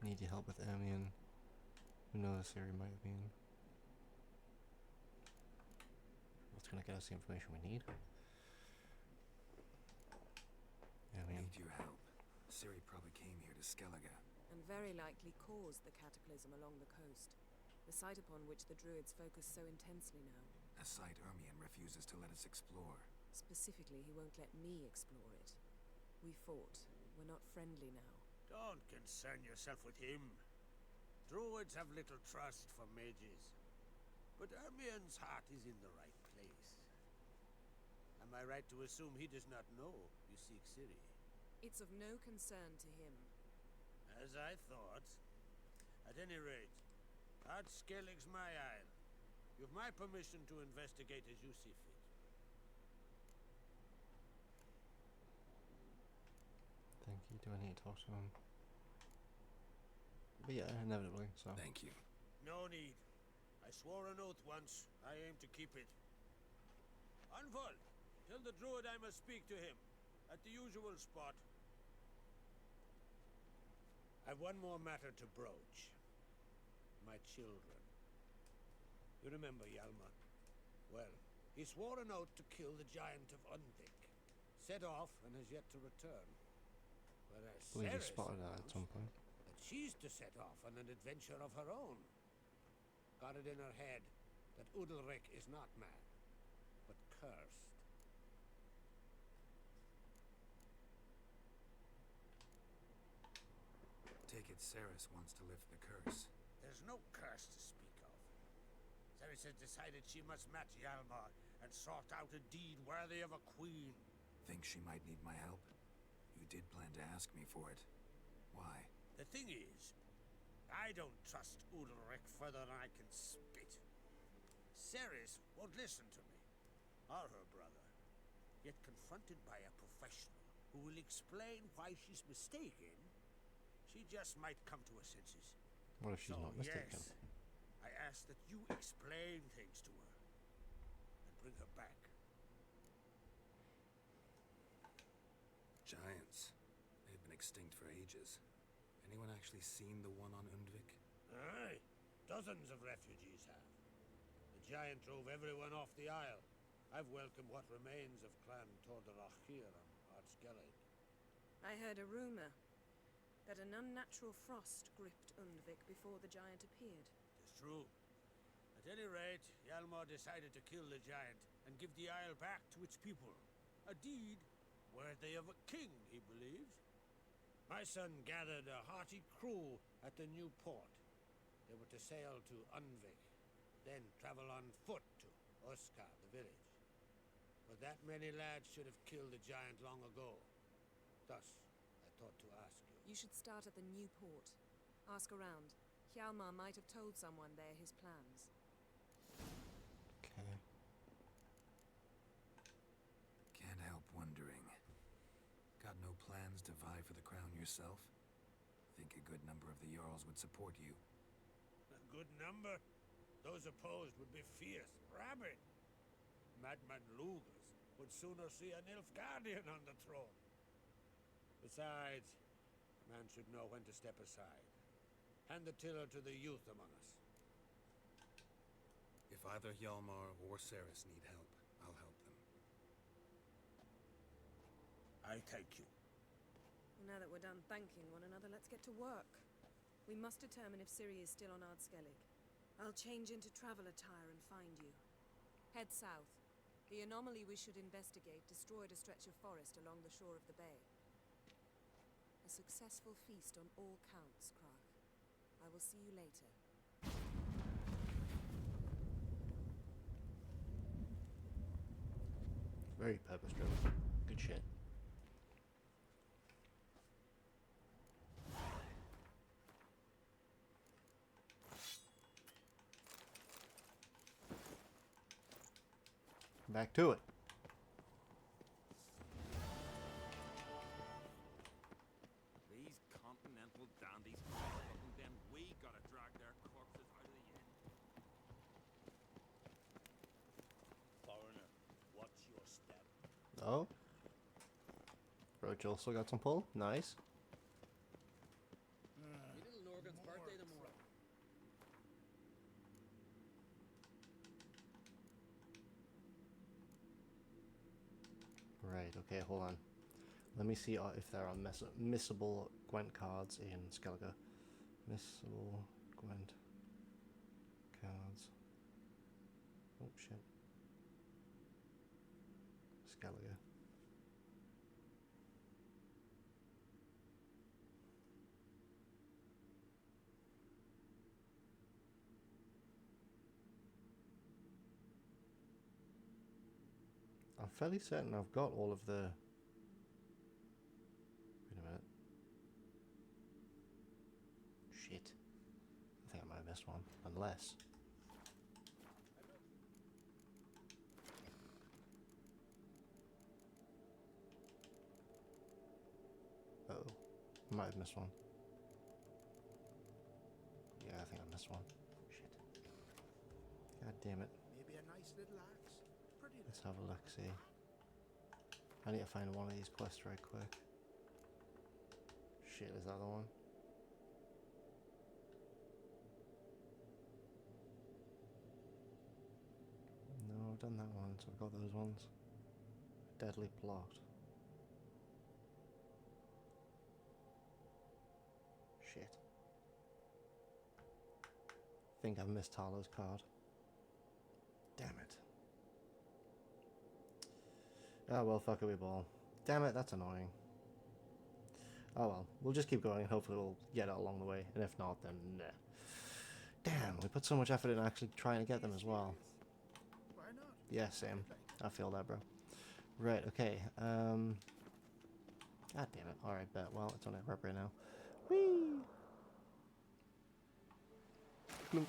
Need your help with Ermion. Who knows, Ciri might have been. What's gonna get us the information we need? Ermion. Need your help. Ciri probably came here to Skellige. And very likely caused the cataclysm along the coast. The site upon which the druids focus so intensely now. A site Ermion refuses to let us explore. Specifically, he won't let me explore it. We fought. We're not friendly now. Don't concern yourself with him. Druids have little trust for mages. But Ermion's heart is in the right place. Am I right to assume he does not know you seek Ciri? It's of no concern to him. As I thought. At any rate, Ard Skellige's my isle. You've my permission to investigate as you see fit. Thank you. Do I need to talk to him? But yeah, inevitably, so. Thank you. No need. I swore an oath once. I aim to keep it. Unfold. Tell the druid I must speak to him. At the usual spot. I've one more matter to broach. My children. You remember Hjalmar? Well, he swore an oath to kill the giant of Undvik. Set off and has yet to return. Whereas I believe you Ceres spotted that at some point. that she's to set off on an adventure of her own. Got it in her head that Udalric is not mad, but cursed. Take it Ceres wants to lift the curse. There's no curse to speak of. Ceres has decided she must match Hjalmar and sort out a deed worthy of a queen. Think she might need my help? You did plan to ask me for it. Why? The thing is, I don't trust Udalric further than I can spit. Ceres won't listen to me, or her brother. Yet confronted by a professional who will explain why she's mistaken, she just might come to her senses. What if she's not mistaken? Yes, I ask that you explain things to her and bring her back. Giants. They've been extinct for ages. Anyone actually seen the one on Undvik? Aye, dozens of refugees have. The giant drove everyone off the isle. I've welcomed what remains of Clan Tordarach here on Ard Skellige. I heard a rumor that an unnatural frost gripped Undvik before the giant appeared. It's true. At any rate, Hjalmar decided to kill the giant and give the isle back to its people. A deed worthy of a king, he believes. My son gathered a hearty crew at the new port. They were to sail to Undvik, then travel on foot to Oskar, the village. But that many lads should have killed the giant long ago. Thus, I thought to ask you. You should start at the new port. Ask around. Hjalmar might have told someone there his plans. Okay. Can't help wondering. Got no plans to vie for the crown yourself? Think a good number of the Jarls would support you. A good number? Those opposed would be fierce, rabid. Madman Lugas would sooner see an Nilfgaardian on the throne. Besides, a man should know when to step aside. Hand the tiller to the youth among us. If either Hjalmar or Ceres need help, I'll help them. I thank you. Well, now that we're done thanking one another, let's get to work. We must determine if Ciri is still on Ard Skellige. I'll change into travel attire and find you. Head south. The anomaly we should investigate destroyed a stretch of forest along the shore of the bay. A successful feast on all counts, Craites. I will see you later. Very purpose-driven. Good shit. Back to it. These continental dandies fucking then we gotta drag their corpses out of the inn. Foreigner, watch your step. Oh. Roach also got some pull. Nice. Your little Norgan's birthday tomorrow. Right, okay, hold on. Let me see if there are missable Gwent cards in Skellige. Missable Gwent cards. Oh shit. Skellige. I'm fairly certain I've got all of the... Wait a minute. Shit. I think I might have missed one. Unless... Uh-oh. I might have missed one. Yeah, I think I missed one. Shit. God damn it. Maybe a nice little axe. Pretty Let's have a look, see. I need to find one of these quests right quick. Shit, is that the one? ones. I've got those ones. Deadly plot. Shit. Think I've missed Talo's card. Damn it. Oh well, fuck it, we ball. Damn it, that's annoying. Oh well, we'll just keep going and hopefully we'll get it along the way. And if not, then nah. Damn, we put so much effort in actually trying to get them as well. Why not? Yeah, same. I feel that, bro. Right, okay. God damn it. Alright, bet. Well, it's only appropriate now. Whee! Bloop.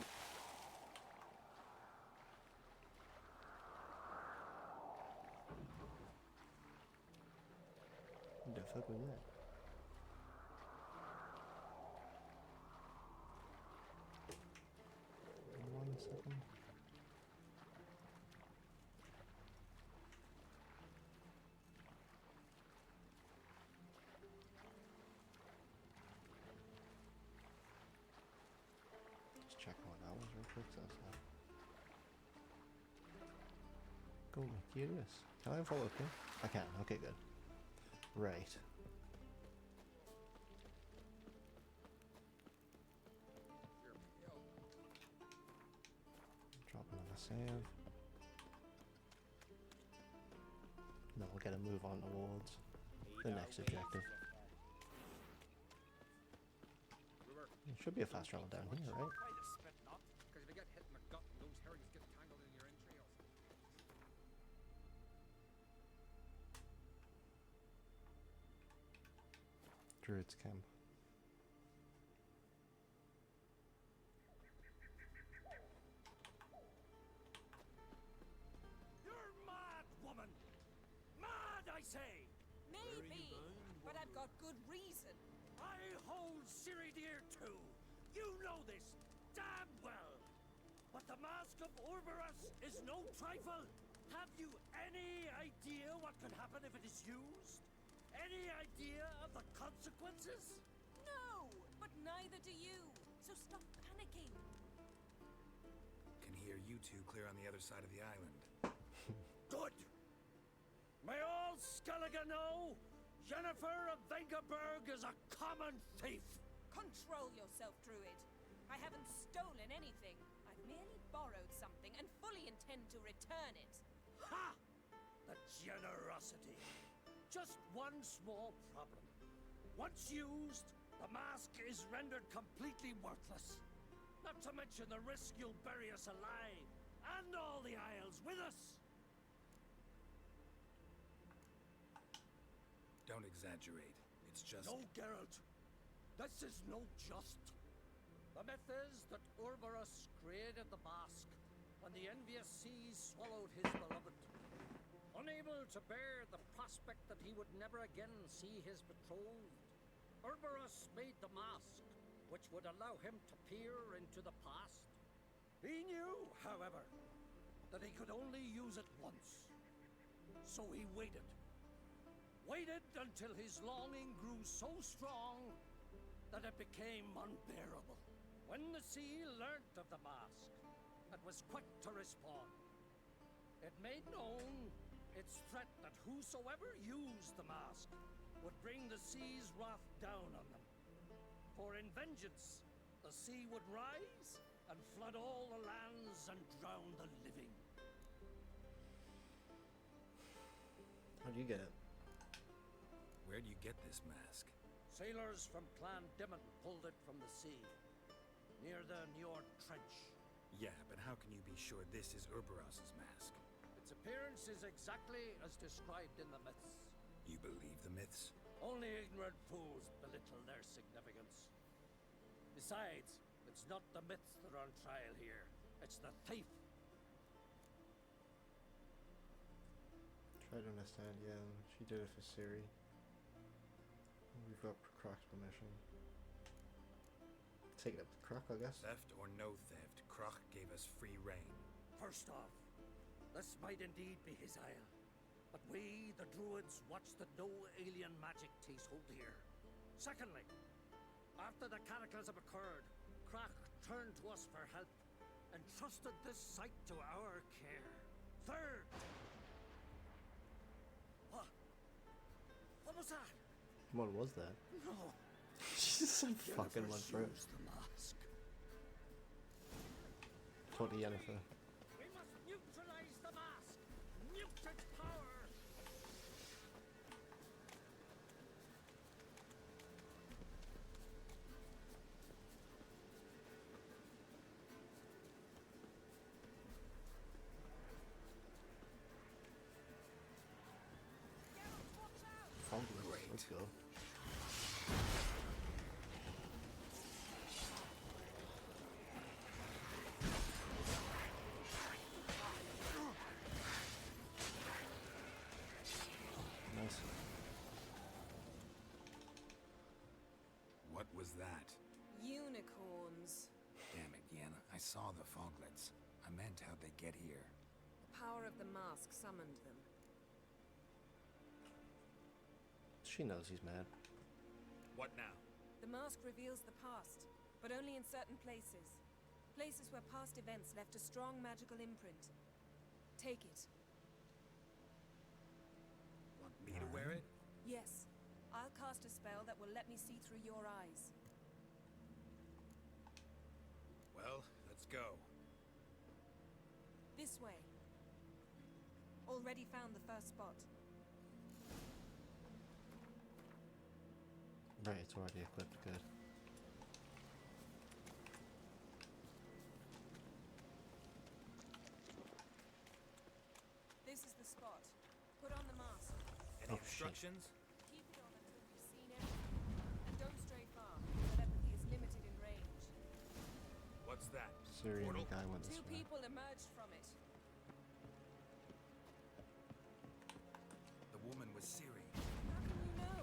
What the fuck was that? One second. Just checking what that was real quick. So that's that. Golden curious. Can I follow up here? I can. Okay, good. Right. Drop another save. Then we'll get a move on towards the next objective. It should be a fast travel down here, right? Because if you get hit in the gut and those herrings get tangled in your entrails. Druid's camp. You're mad, woman! Mad, I say! Maybe, but I've got good reason. I hold Ciri dear too. You know this damn well. But the Mask of Urberus is no trifle. Have you any idea what could happen if it is used? Any idea of the consequences? No, but neither do you. So stop panicking. Can hear you two clear on the other side of the island. Good. May all Skellige know Jennifer of Vengerberg is a common thief. Control yourself, Druid. I haven't stolen anything. I've merely borrowed something and fully intend to return it. Ha! The generosity. Just one small problem. Once used, the mask is rendered completely worthless. Not to mention the risk you'll bury us alive, and all the Isles with us. Don't exaggerate. It's just... No, Geralt. This is no just. The myth is that Urberus created the mask when the envious seas swallowed his beloved. Unable to bear the prospect that he would never again see his betrothed, Urberus made the mask, which would allow him to peer into the past. He knew, however, that he could only use it once. So he waited. Waited until his longing grew so strong that it became unbearable. When the sea learnt of the mask, it was quick to respond. It made known its threat that whosoever used the mask would bring the sea's wrath down on them. For in vengeance, the sea would rise and flood all the lands and drown the living. How do you get it? Where do you get this mask? Sailors from Clan Dimon pulled it from the sea, near the Njord Trench. Yeah, but how can you be sure this is Urberus's mask? Its appearance is exactly as described in the myths. You believe the myths? Only ignorant fools belittle their significance. Besides, it's not the myths that are on trial here. It's the thief. Try to understand, yeah. She did it for Ciri. We've got Croc's permission. Take it up to Croc, I guess. Theft or no theft, Croc gave us free reign. First off, this might indeed be his isle. But we, the Druids, watch that no alien magic takes hold here. Secondly, after the cataclysm occurred, Croc turned to us for help and trusted this site to our care. third. What? What was that? What was that? No. Jesus, I fucking went for it. Use the mask. Totally Yennefer. We must neutralize the mask. Mute its power. Let's go. Nice. What was that? Unicorns. Damn it, Yen. I saw the foglets. I meant how'd they get here? The power of the mask summoned them. She knows he's mad. What now? The mask reveals the past, but only in certain places. Places where past events left a strong magical imprint. Take it. Want me to wear it? Yes. I'll cast a spell that will let me see through your eyes. Well, let's go. This way. Already found the first spot. Right, it's already equipped. Good. This is the spot. Put on the mask. Any Oh, shit. instructions? Keep it on until you've seen everything. And don't stray far. Telepathy is limited in range. What's that? Syrian Portal? guy went this Two way. people emerged from it. The woman was Ciri. How can you know?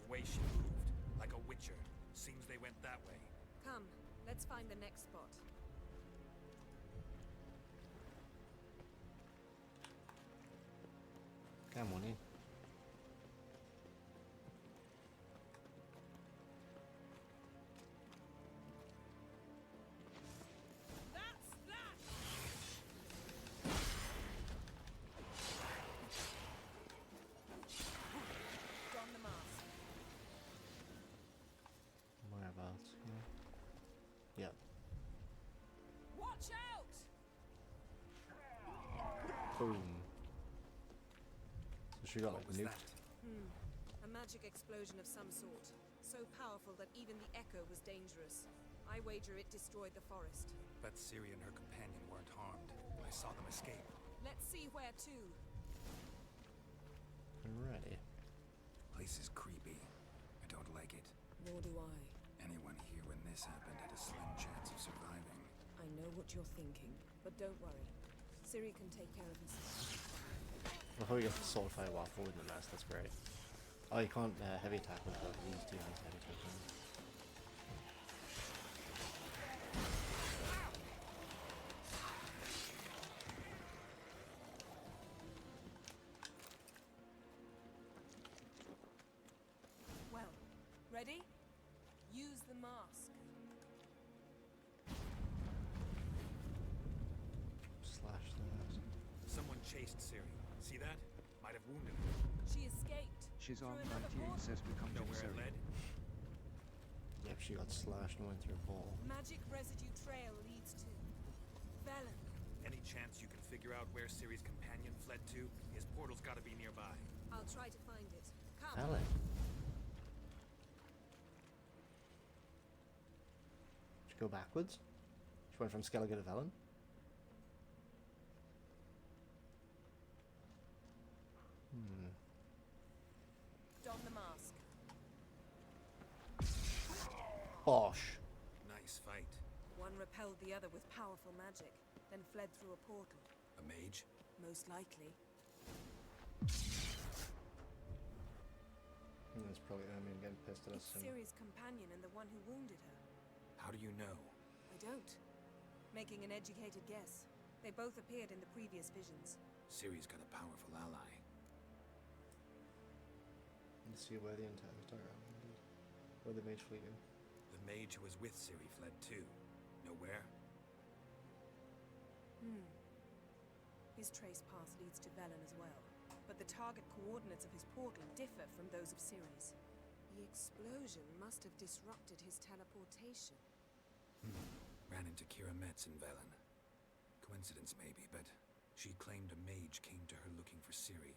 The way she moved, like a witcher. Seems they went that way. Come, let's find the next spot. Come on in. That's that! Don the mask. Whereabouts? Yeah. Yep. Watch out! Boom. So she got What like was nuked. that? A magic explosion of some sort. So powerful that even the echo was dangerous. I wager it destroyed the forest. But Ciri and her companion weren't harmed. I saw them escape. Let's see where to. Alrighty. Place is creepy. I don't like it. Nor do I. Anyone here when this happened had a slim chance of surviving. I know what you're thinking, but don't worry. Ciri can take care of herself. Before we get the sword fire while forward in the mess, that's great. Oh, you can't heavy attack with both of these two hands heavy attack. Well, ready? Use the mask. Slash that. Someone chased Ciri. See that? Might have wounded her. She escaped. She's on Through another 98 portal. says we come Know to where it Ciri. led? Yep, she got slashed and went through a ball. Magic residue trail leads to Velen. Any chance you can figure out where Ciri's companion fled to? His portal's gotta be nearby. I'll try to find it. Come. Ellen. She go backwards? She went from Skellige to Velen? Don the mask. Bosh. Nice fight. One repelled the other with powerful magic, then fled through a portal. A mage? Most likely. That's probably getting pissed at us It's soon. Ciri's companion and the one who wounded her. How do you know? I don't. Making an educated guess. They both appeared in the previous visions. Ciri's got a powerful ally. Let's see where the entire indeed. Where the mage fleet go. The mage who was with Ciri fled too. Know where? His His trace path leads to Velen as well, but the target coordinates of his portal differ from those of Ceres. The explosion must have disrupted his teleportation. Ran into Kira Metz in Velen. Coincidence maybe, but she claimed a mage came to her looking for Ciri.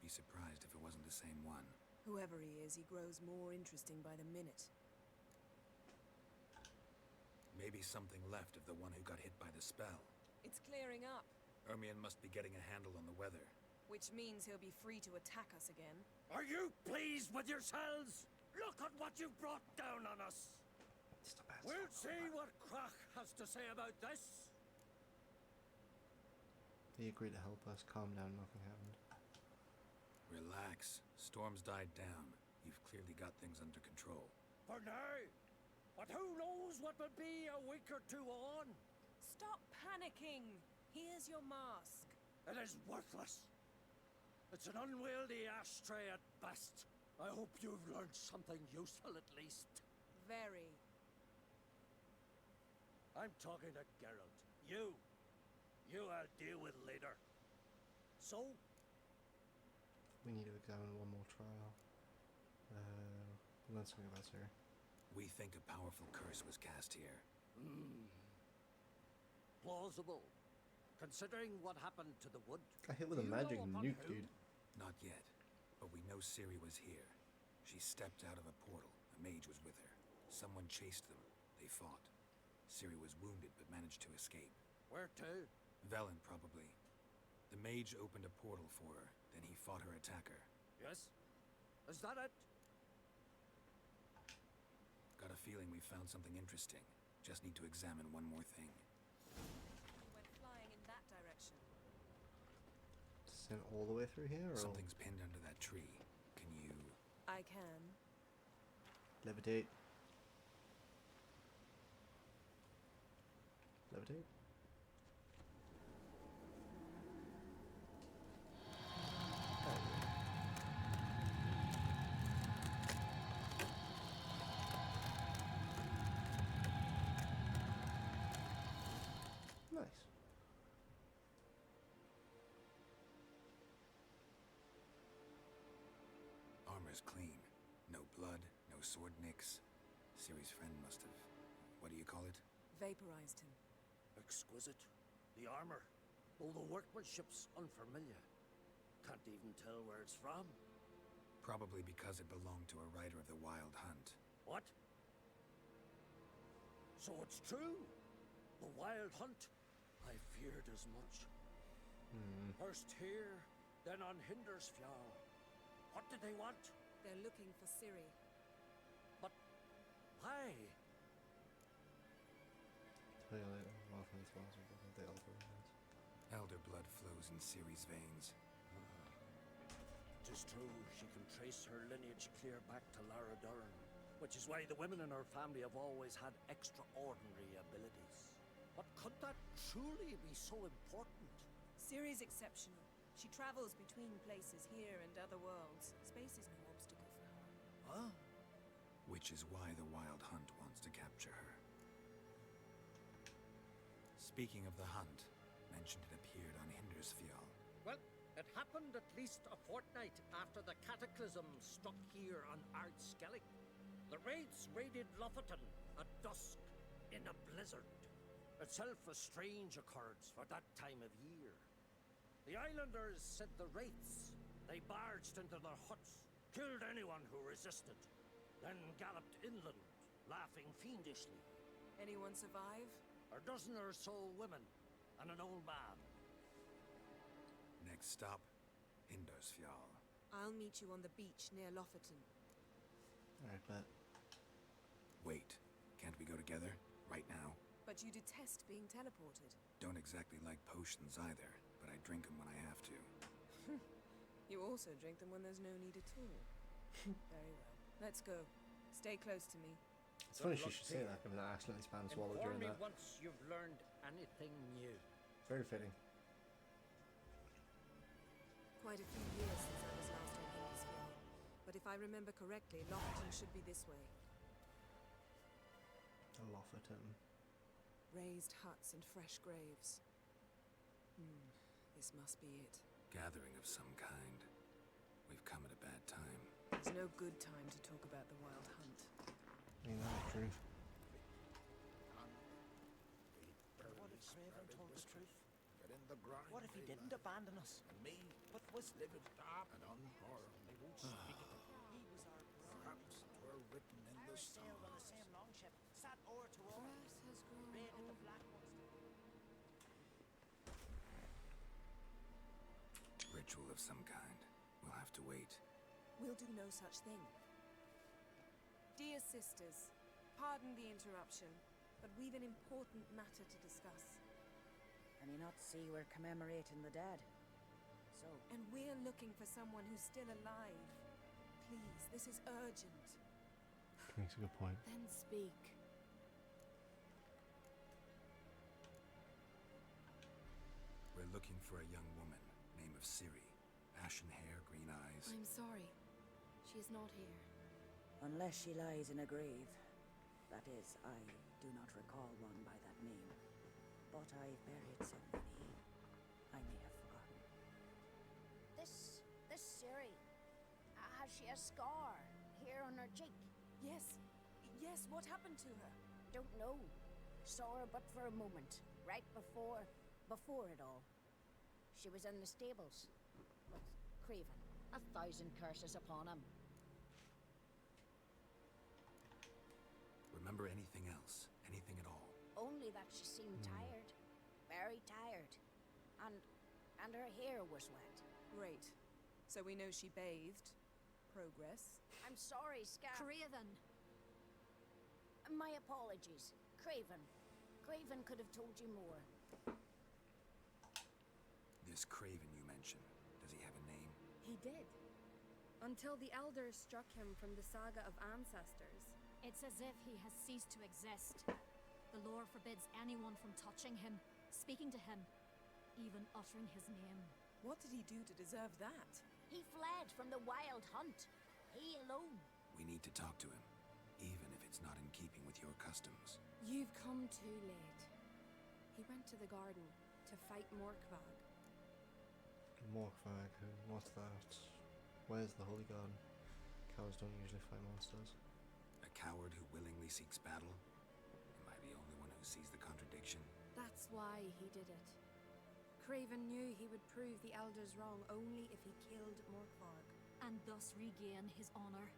Be surprised if it wasn't the same one. Whoever he is, he grows more interesting by the minute. Maybe something left of the one who got hit by the spell. It's clearing up, Ermion must be getting a handle on the weather. which means he'll be free to attack us again. Are you pleased with yourselves? Look at what you've brought down on us. We'll see what Craites has to say about this. He agreed to help us. Calm down, nothing happened. Relax. Storm's died down. You've clearly got things under control. For now. But who knows what will be a week or two on? Stop panicking! Here's your mask. It is worthless. It's an unwieldy ashtray at best. I hope you've learned something useful at least. Very. I'm talking to Geralt. You I'll deal with later. So? We need to examine one more trial. Learn something about her. We think a powerful curse was cast here. Plausible. Considering what happened to the wood. Got hit with a Do you magic know upon nuke, whom? dude. Not yet, but we know Ciri was here. She stepped out of a portal. A mage was with her. Someone chased them. They fought. Ciri was wounded but managed to escape. Where to? Velen, probably. The mage opened a portal for her, then he fought her attacker. Yes? Is that it? Got a feeling we found something interesting. Just need to examine one more thing. We went flying in that direction. Sent all the way through here, or Something's pinned under that tree. Can you... I can. levitate? Levitate? Nice. Armor's clean. No blood, no sword nicks. Ciri's friend must have... what do you call it? Vaporized him. Exquisite. The armor. Though the workmanship's unfamiliar. Can't even tell where it's from. Probably because it belonged to a rider of the Wild Hunt. What? So it's true? The Wild Hunt? I feared as much. First here, then on Hindersfjall. What did they want? They're looking for Ciri. But why? Tell you later. Welcome to the Elder Ones. Elder blood flows in Ciri's veins. Tis true, she can trace her lineage clear back to Lara Durn, which is why the women in her family have always had extraordinary abilities. But could that truly be so important? Ciri's exceptional. She travels between places here and other worlds. Space is no obstacle for her. Huh? Which is why the Wild Hunt wants to capture her. Speaking of the hunt, mentioned it appeared on Hindersfjall. Well, it happened at least a fortnight after the cataclysm struck here on Ard Skellige. The raids raided Lofoten at dusk in a blizzard. Itself a strange occurrence for that time of year. The islanders sent the Craites. They barged into their huts, killed anyone who resisted, then galloped inland, laughing fiendishly. Anyone survive? A dozen or so women and an old man. Next stop, Hindersfjall. I'll meet you on the beach near Lofoten. Alright, bet. Wait, can't we go together? Right now? But you detest being teleported. Don't exactly like potions either, but I drink them when I have to. You also drink them when there's no need at all. Very well. Let's go. Stay close to me. It's funny she should say that, given I accidentally spam swallowed Inform during me that. once you've learned anything new. Very fitting. Quite a few years since I was last on Hindersfjall. But if I remember correctly, Lofoten should be this way. Lofoten. Raised huts and fresh graves. This must be it. Gathering of some kind. We've come at a bad time. There's no good time to talk about the wild hunt. I mean, that's true. What if Craven told the truth? What if he didn't abandon us? And me? But was living up and unharmed. They won't speak it. He was our brother. Perhaps 'twere written in the stars. Sailed on the same longship, sat oar to oar. Grass has grown Raided the old. black ones. Ritual of some kind. We'll have to wait. We'll do no such thing. Dear sisters, pardon the interruption, but we've an important matter to discuss. Can you not see we're commemorating the dead? So, And we're looking for someone who's still alive. Please, this is urgent. Makes a good point. Then speak. We're looking for a young woman, name of Ciri. Ashen hair, green eyes. I'm sorry. She is not here. unless she lies in a grave. That is, I do not recall one by that name. But I've buried so many, I may have forgotten. This Ciri, has she a scar here on her cheek? Yes, what happened to her? Don't know. Saw her but for a moment, right before it all. She was in the stables with Craven. 1,000 curses upon him. Remember anything else? Anything at all? Only that she seemed tired. Very tired. And her hair was wet. Great. So we know she bathed. Progress. I'm sorry, Scar. Craven! My apologies. Craven. Craven could have told you more. This Craven you mentioned, does he have a name? He did. Until the elders struck him from the saga of ancestors. It's as if he has ceased to exist. The lore forbids anyone from touching him, speaking to him, even uttering his name. What did he do to deserve that? He fled from the wild hunt. He alone. We need to talk to him, even if it's not in keeping with your customs. You've come too late. He went to the garden to fight Morkvag. Morkvag, what's that? Where's the Holy Garden? Cowards don't usually fight monsters. A coward who willingly seeks battle? Am I the only one who sees the contradiction? That's why he did it. Craven knew he would prove the elders wrong only if he killed Morkvag. And thus regain his honor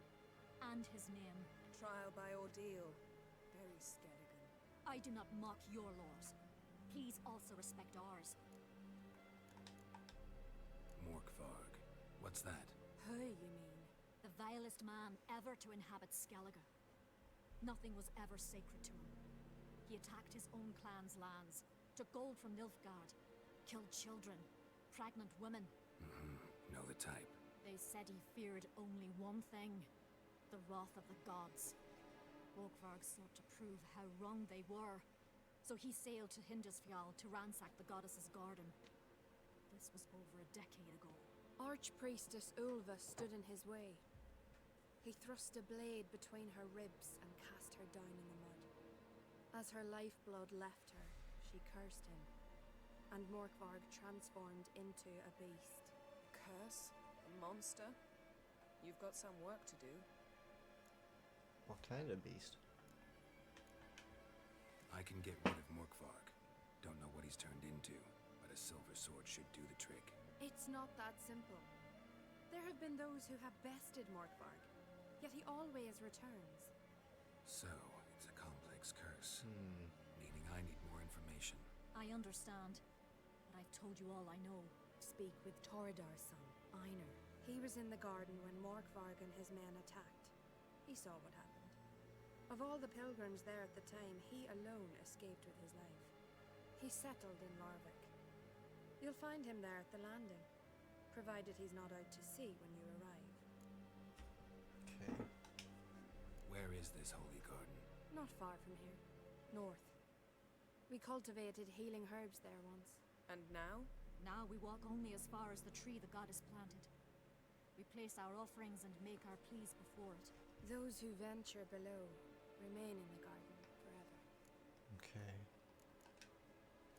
and his name. Trial by ordeal. Very Skellige. I do not mock your laws. Please also respect ours. Morkvarg. What's that? Who, you mean? The vilest man ever to inhabit Skellige. Nothing was ever sacred to him. He attacked his own clan's lands, took gold from Nilfgaard, killed children, pregnant women. Know the type. They said he feared only one thing, the wrath of the gods. Morkvarg sought to prove how wrong they were, so he sailed to Hindisfjall to ransack the goddess's garden. This was over a decade ago. Archpriestess Ulva stood in his way. He thrust a blade between her ribs and cast her down in the mud. As her lifeblood left her, she cursed him, and Morkvarg transformed into a beast. Curse? A monster? You've got some work to do. What kind of beast? I can get rid of Morkvarg. Don't know what he's turned into, but a silver sword should do the trick. It's not that simple. There have been those who have bested Morkvarg, yet he always returns. So, it's a complex curse. Meaning I need more information. I understand, but I've told you all I know. Speak with Torridar's son, Einar. He was in the garden when Morkvarg and his men attacked. He saw what happened. Of all the pilgrims there at the time, he alone escaped with his life. He settled in Larvik. You'll find him there at the landing, provided he's not out to sea when you arrive. Okay. Where is this holy garden? Not far from here. North. We cultivated healing herbs there once. And now? Now we walk only as far as the tree the goddess planted. We place our offerings and make our pleas before it. Those who venture below remain in the garden forever. Okay.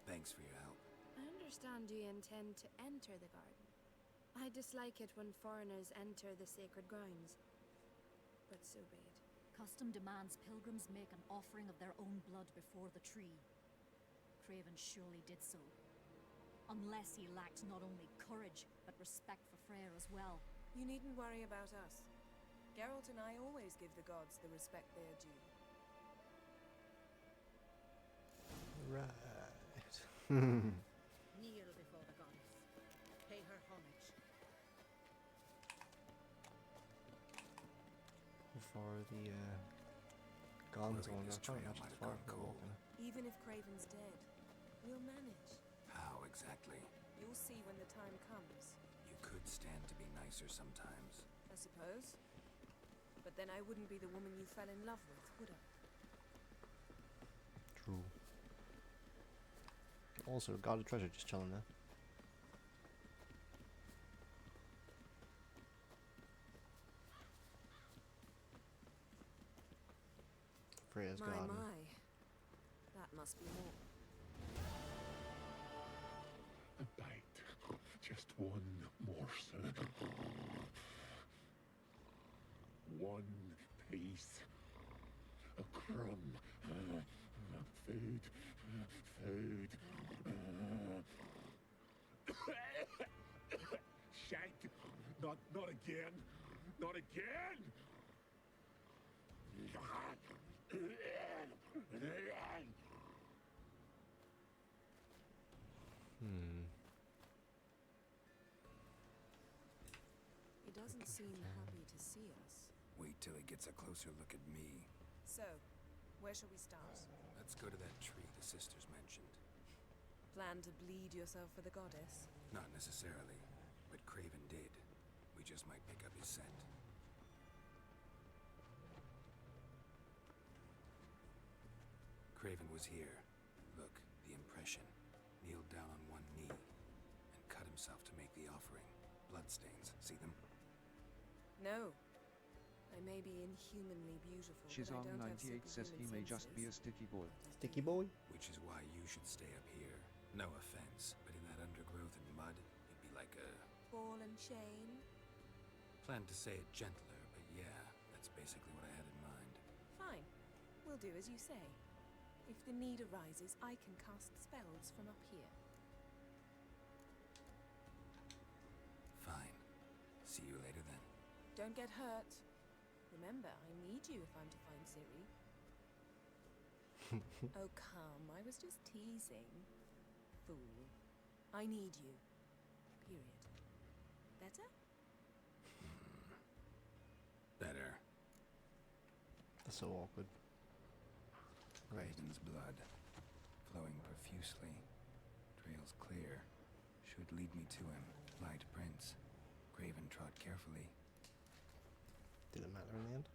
Thanks for your help. I understand. understand you intend to enter the garden. I dislike it when foreigners enter the sacred grounds, but so be it. Custom demands pilgrims make an offering of their own blood before the tree. Craven surely did so. Unless he lacked not only courage, but respect for Freyr as well. You needn't worry about us. Geralt and I always give the gods the respect they are due. Right. Kneel before the goddess. Pay her homage. For the guns on this that trail front, might that's have far gone from cold. walking. Even if Craven's dead, we'll manage. How exactly? You'll see when the time comes. You could stand to be nicer sometimes. I suppose. But then I wouldn't be the woman you fell in love with, would I? True. Also, God of Treasure just chilling there. Freya's my, garden. my. That must be more. A bite. Just one morsel. One piece. A crumb. Food. Food. Shank. Not again. Not again. He doesn't seem happy to see us. Wait till he gets a closer look at me. So, where shall we start? Let's go to that tree the sisters mentioned. Plan to bleed yourself for the goddess? Not necessarily, but Craven did. We just might pick up his scent. Craven was here. Look, the impression. Kneeled down on one knee and cut himself to make the offering. Bloodstains, see them? No. I may be inhumanly beautiful, Shizong but I don't have 98 says he may just be a senses. sticky boy. Sticky boy? Which is why you should stay up here. No offense, but in that undergrowth and mud, you'd be like a... Ball and chain? Planned to say it gentler, but yeah, that's basically what I had in mind. Fine. We'll do as you say. If the need arises, I can cast spells from up here. Fine. See you later then. Don't get hurt. Remember, I need you if I'm to find Ciri. Oh, come. I was just teasing. Fool. I need you. Period. Better? Better. That's so awkward. Right. Craven's blood. Flowing profusely. Trails clear. Should lead me to him. Light prints. Craven trod carefully. Did it matter in the end?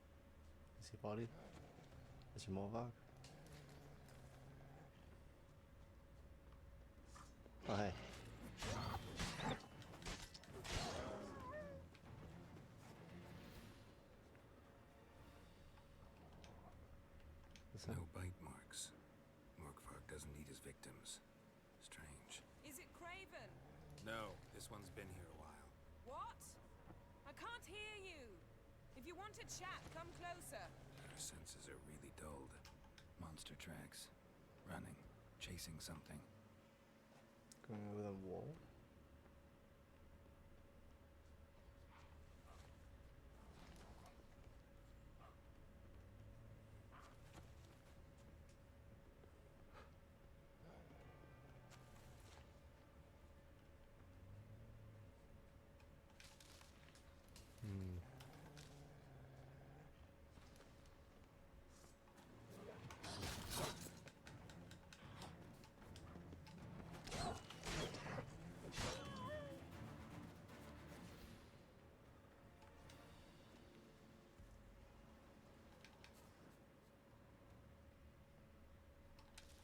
Is he bodied? Is he Morvag? Oh, hey. No bite marks. Morkvark doesn't eat his victims. Strange. Is it Craven? No, this one's been here a while. What? I can't hear you. If you want to chat, come closer. Our senses are really dulled. Monster tracks. Running. Chasing something. Going over the wall?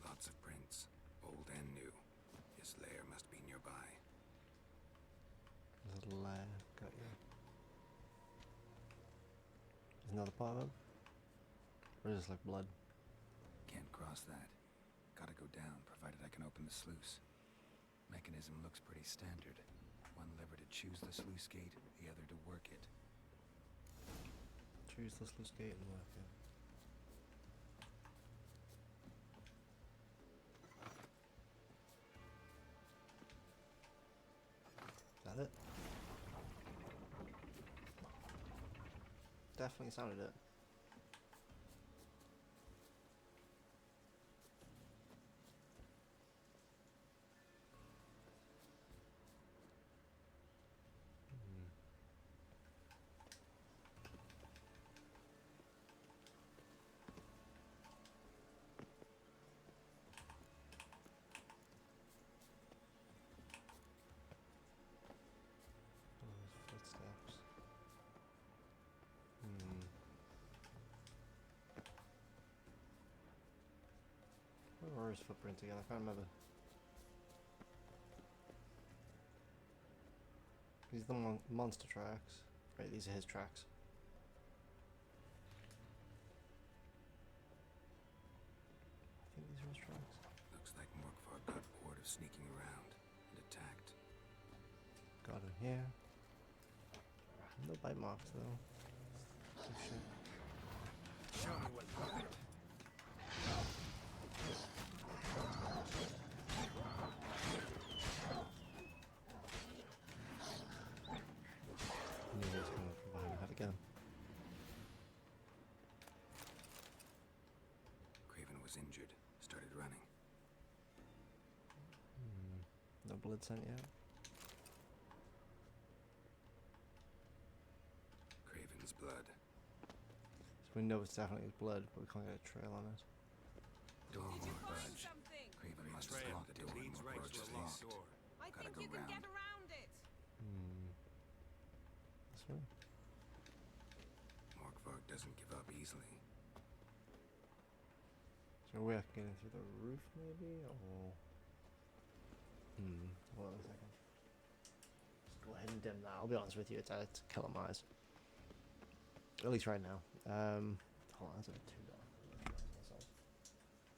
Lots of prints. Old and new. His lair must be nearby. There's a lair. Got you. There's another part of it? Or is this like blood? Can't cross that. Gotta go down, provided I can open the sluice. Mechanism looks pretty standard. One lever to choose the sluice gate, the other to work it. Choose the sluice gate and work it. Is that it? Definitely sounded it. Footsteps. Where were his footprints again? I can't remember. These are the monster tracks. Right, these are his tracks. I think these are his tracks. Looks like Morkvar got bored of sneaking around and attacked. Got him here. No bite marks though. Oh shit. Show me what you got. Knew he was going to provide that again. Craven was injured, started running. No blood sent yet. Craven's blood. So we know it's definitely his blood, but we can't get a trail on it. Door won't budge. Craven must have locked the door and Morkvar's locked. I Gotta think go you can round. get around it. This way? Morkvar doesn't give up easily. So we have to get in through the roof maybe, or... Hold on a second. Let's go ahead and dim that. I'll be honest with you, it's killing my eyes. At least right now. Hold on, that's a bit too dark.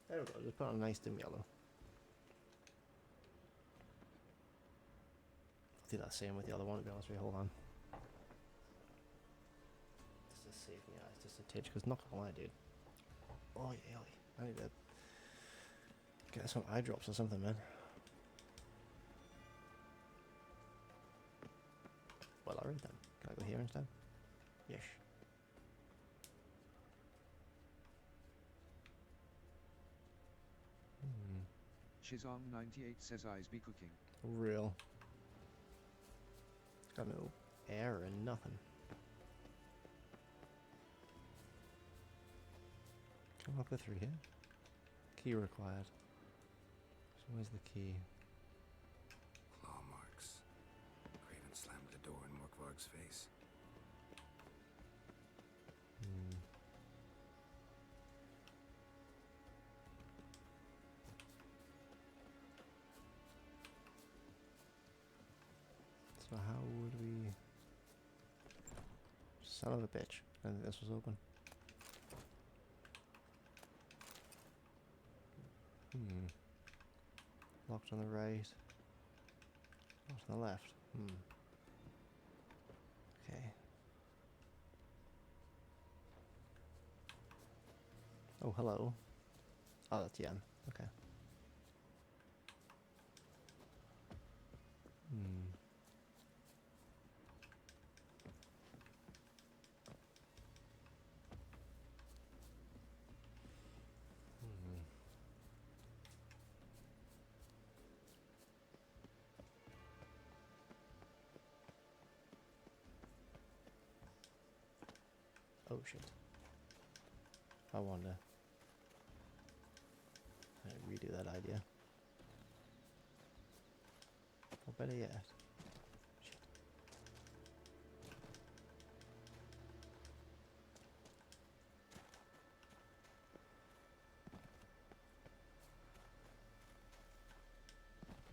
There we go, just put on a nice dim yellow. I'll do that same with the other one, to be honest with you. Hold on. Just to save me eyes, just a titch, because not gonna lie, dude. Oh yeah, I need to get some eye drops or something, man. Well, alright then. Can I go here instead? Yes. Shizong98 says eyes be cooking. Real. Got no air and nothing. Can I go through here? Key required. So where's the key? Claw marks. Craven slammed the door in Morkvarg's face. So how would we... Son of a bitch. I think this was open. Locked on the right. Locked on the left. Okay. Oh, hello. Oh, that's Yen. Okay. Oh shit. I wonder. I redo that idea. Or better yet. Shit.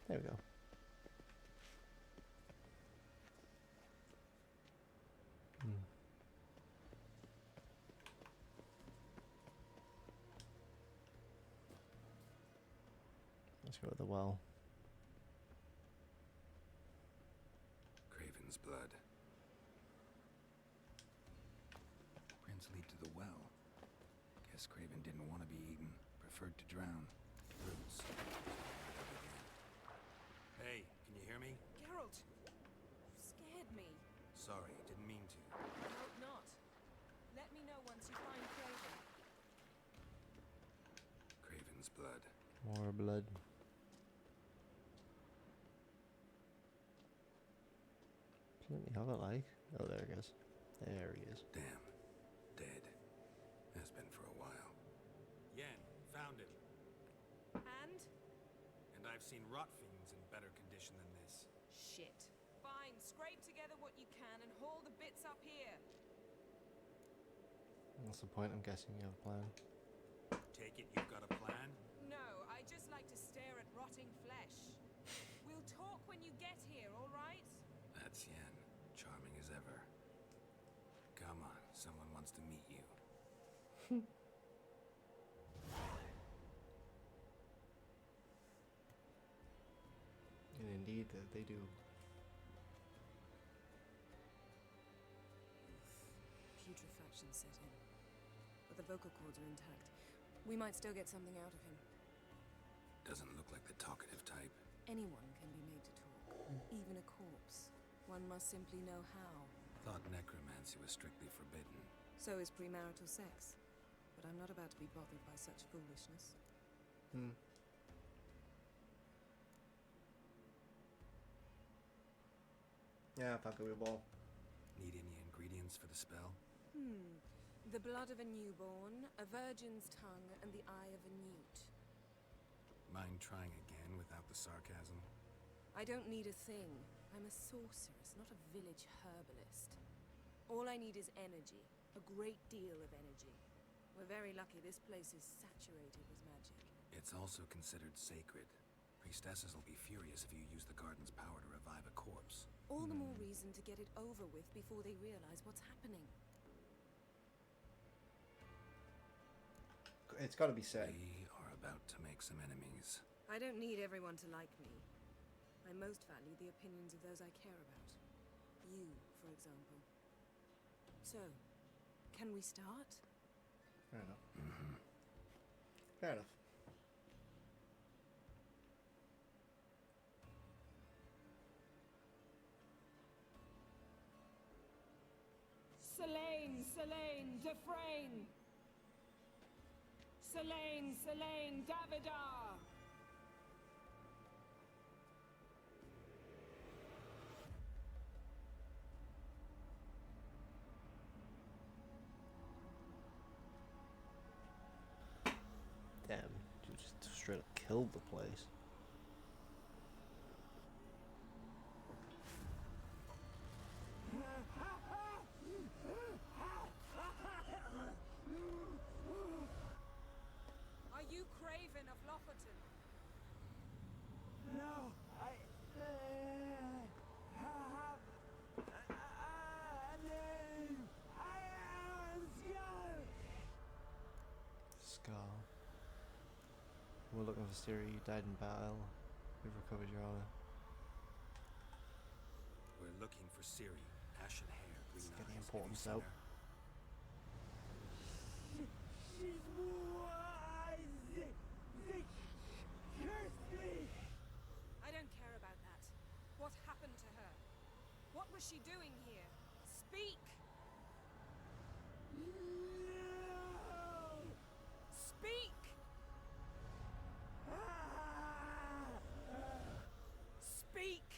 There we go. Let's go with the well. Craven's blood. Prints lead to the well. Guess Craven didn't want to be eaten. Preferred to drown. Roots. Hey, can you hear me? Geralt! You scared me. Sorry, didn't mean to. I hope not. Let me know once you find Craven. Craven's blood. More blood. Plenty of it, like. Oh, there he goes. There he is. Damn. Dead. Has been for a while. Yen, found him. And? And I've seen rot fiends in better condition than this. Shit. Fine, scrape together what you can and haul the bits up here. What's the point? I'm guessing you have a plan. Take it you've got a plan? No, I just like to stare at rotting flesh. We'll talk when you get here, all right? That's Yen. Charming as ever. Come on, someone wants to meet you. And indeed, they do. Putrefaction set in. But the vocal cords are intact. We might still get something out of him. Doesn't look like the talkative type. Anyone can be made to talk. Even a corpse. One must simply know how. Thought necromancy was strictly forbidden. So is premarital sex. But I'm not about to be bothered by such foolishness. Yeah, fuck it, we ball. Need any ingredients for the spell? The blood of a newborn, a virgin's tongue, and the eye of a newt. Mind trying again without the sarcasm? I don't need a thing. I'm a sorceress, not a village herbalist. All I need is energy. A great deal of energy. We're very lucky this place is saturated with magic. It's also considered sacred. Priestesses will be furious if you use the garden's power to revive a corpse. All the more reason to get it over with before they realize what's happening. It's got to be said. We are about to make some enemies. I don't need everyone to like me. I most value the opinions of those I care about. You, for example. So, can we start? Fair enough. Fair enough. Selene, Selene, Defrain! Selene, Selene, Davidar! Damn, you just straight up killed the place. Are you Craven of Lofoten? No, I have a name. I am Skull. We're looking for Siri. You died in battle. We've recovered your honor. We're looking for Ciri. Ashen hair, green Let's get the eyes. importance Have you out. seen her? She's wise. They cursed me. I don't care about that. What happened to her? What was she doing here? Speak! No. Speak! Speak!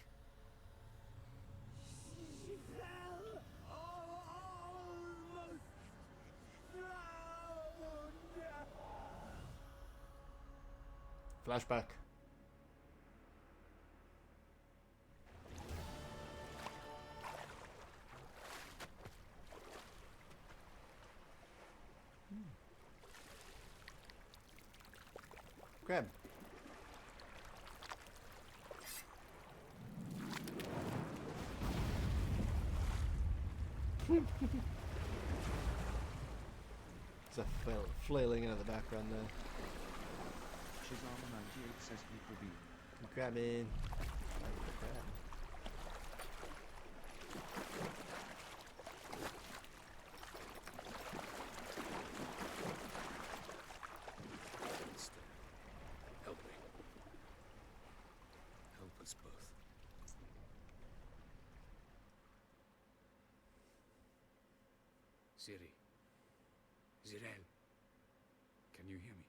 She fell almost drowned. Flashback. Grab. There's a flailing in the background there. Shazam98 says equal B. Grabbing. Grab. Help me. Help us both. Ciri. Zirel. Can you hear me?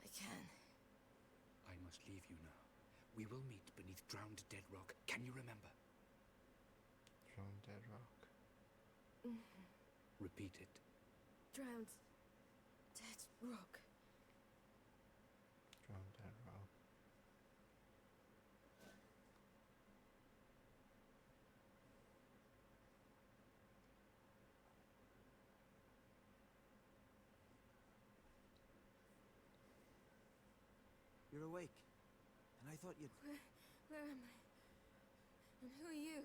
I can. I must leave you now. We will meet beneath drowned dead rock. Can you remember? Drowned dead rock. Repeat it. Drowned. Dead rock. Drowned dead rock. You're awake. And I thought you'd... Where am I? And who are you?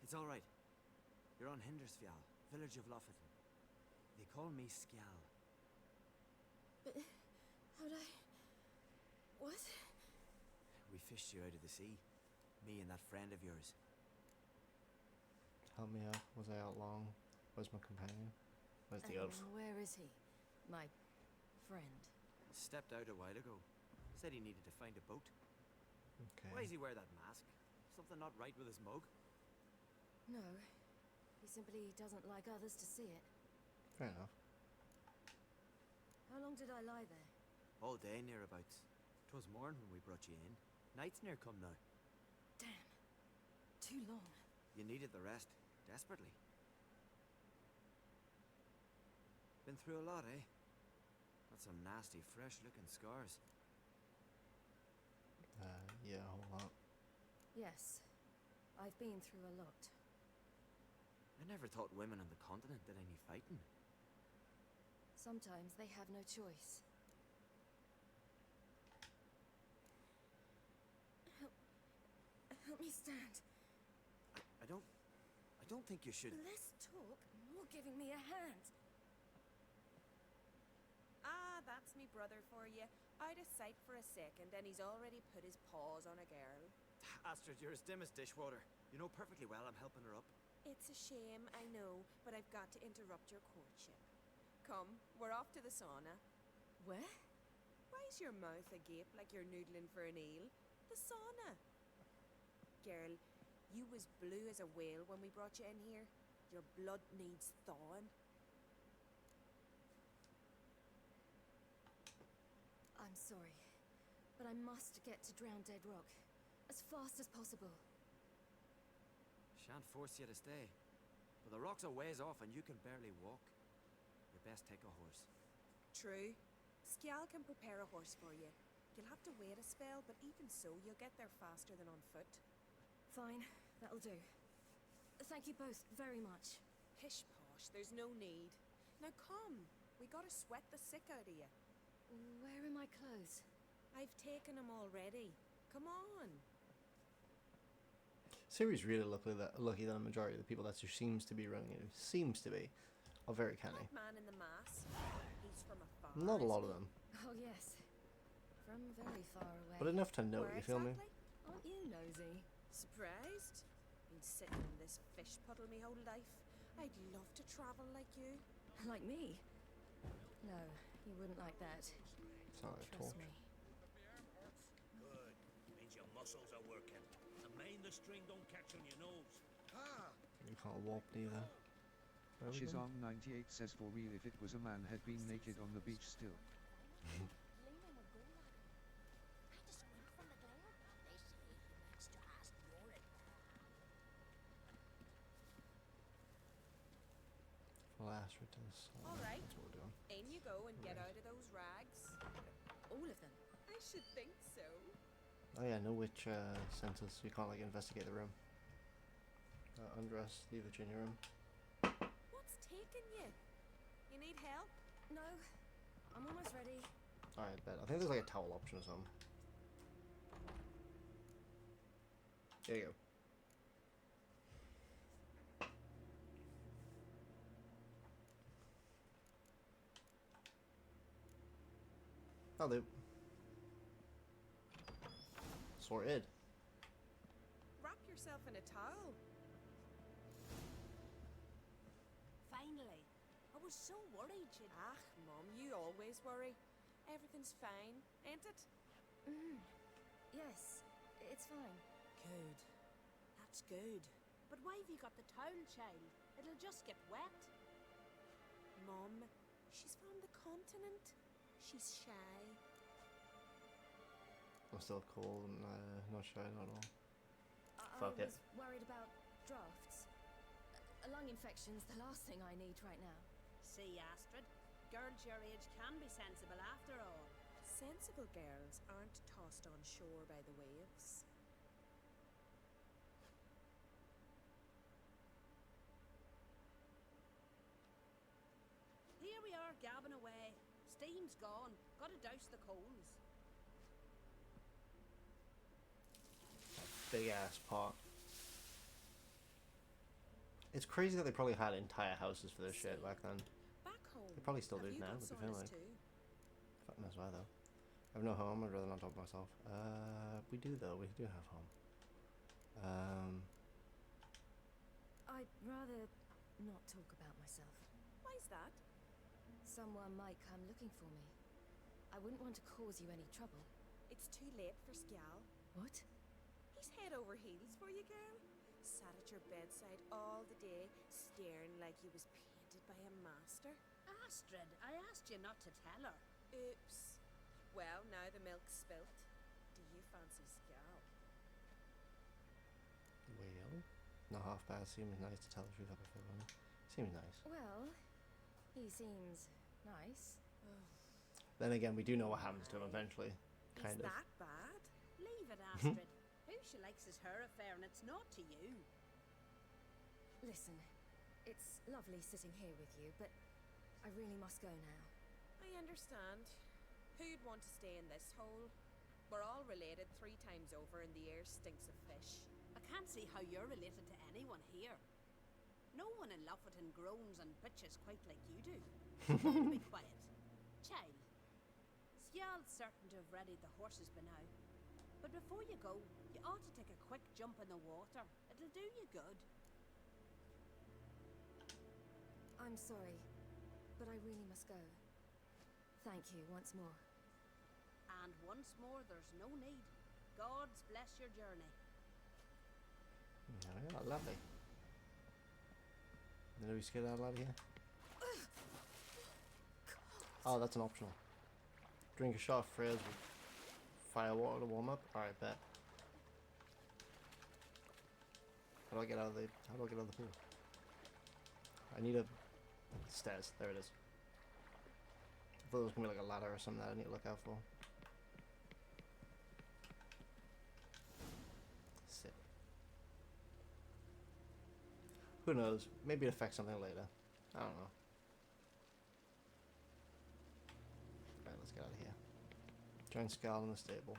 It's all right. You're on Hindersfjall, village of Lofoten. They call me Skjal. But how'd I... What? We fished you out of the sea. Me and that friend of yours. Help me out. Was I out long? Where's my companion? Where's the elf? Where is he? My friend. Stepped out a while ago. Said he needed to find a boat. Okay. Why does he wear that mask? Something not right with his mug? No. He simply doesn't like others to see it. Fair enough. How long did I lie there? All day nearabouts. 'Twas morn when we brought you in. Night's near come now. Damn. Too long. You needed the rest. Desperately. Been through a lot, eh? Got some nasty, fresh-looking scars. Yeah, a whole lot. Yes. I've been through a lot. I never thought women on the continent did any fighting. Sometimes they have no choice. Help me stand. I don't think you should... Less talk, more giving me a hand. Ah, that's me brother for you. Out of sight for a second, and he's already put his paws on a girl. Astrid, you're as dim as dishwater. You know perfectly well I'm helping her up. It's a shame, I know, but I've got to interrupt your courtship. Come, we're off to the sauna. Where? Why's your mouth agape like you're noodling for an eel? The sauna. Girl, you was blue as a whale when we brought you in here. Your blood needs thawing. I'm sorry, but I must get to Drowned Dead Rock as fast as possible. Shan't force you to stay. But the rock's a ways off and you can barely walk. You best take a horse. True. Skjal can prepare a horse for you. You'll have to wait a spell, but even so, you'll get there faster than on foot. Fine, that'll do. Thank you both very much. Pish posh, there's no need. Now come, we gotta sweat the sick out of you. Where are my clothes? I've taken them already. Come on. Ciri's really lucky that a majority of the people that she seems to be running into are very canny. That man in the mask, he's from afar. Not a lot of them, Oh yes, from very far away. but enough to know. Where You feel me? exactly? Aren't you nosy? Surprised? Been sitting in this fish puddle me whole life. I'd love to travel like you. Like me? No, you wouldn't like that. It's not a Trust torch. me. Good. Means your muscles are working. And mind the string don't catch on your nose. Ah! You can't walk either. Where are we going? Shizong98 says for real if it was a man had been naked on the beach still. Last to the sun. All right. That's what we're doing. In you go and get out of those rags. All of them? I should think so. Oh yeah, no witch sentence. You can't like investigate the room. Undress, leave the junior room. What's taking you? You need help? No, I'm almost ready. Alright, bet. I think there's like a towel option or something. There you go. I'll do. Sorted. Wrap yourself in a towel. finally. I was so worried she'd... Ah, Mum, you always worry. Everything's fine, ain't it? Yes, it's fine. Good. That's good. But why have you got the towel, child? It'll just get wet. Mum, she's from the continent. She's shy. I'm still cold and not shy at all. I was worried about drafts. A lung infection's the last thing I need right now. See, Astrid, girls your age can be sensible after all. Sensible girls aren't tossed on shore by the waves. Here we are gabbing away. Steam's gone. Gotta douse the coals. Big ass pot. It's crazy that they probably had entire houses for this shit back then. Back home. They probably still do Have you now, got but they feel saunas like. too? Fucking as well though. I have no home. I'd rather not talk about myself. We do though. We do have home. I'd rather not talk about myself. Why's that? Someone might come looking for me. I wouldn't want to cause you any trouble. It's too late for Skjal. What? He's head over heels for you, girl. Sat at your bedside all the day, staring like he was painted by a master. Astrid, I asked you not to tell her. Oops. Well, now the milk's spilt. Do you fancy Skjal? Well, not half bad. Seems nice to tell the truth. Up a bit. Seems nice. Well, he seems nice. Then again, we do know what happens to him eventually. Kind Is of. that bad? Leave it, Astrid. Who she likes is her affair, and it's not to you. Listen, it's lovely sitting here with you, but I really must go now. I understand. Who'd want to stay in this hole? We're all related 3 times over, and the air stinks of fish. I can't see how you're related to anyone here. No one in Lufferton groans and bitches quite like you do. Better be quiet. Child, Skjal's certain to have readied the horses by now. But before you go, you ought to take a quick jump in the water. It'll do you good. I'm sorry, but I really must go. Thank you once more. And once more, there's no need. God's bless your journey. Yeah, lovely. Then do we skedaddle out of here? Oh, that's an optional. Drink a shot of Frey's with fire water to warm up. Alright, bet. How do I get out of the pool? I need a stairs. There it is. I thought there was gonna be like a ladder or something that I need to look out for. Sit. Who knows? Maybe it affects something later. I don't know. Right, let's get out of here. Join Skjal in the stable.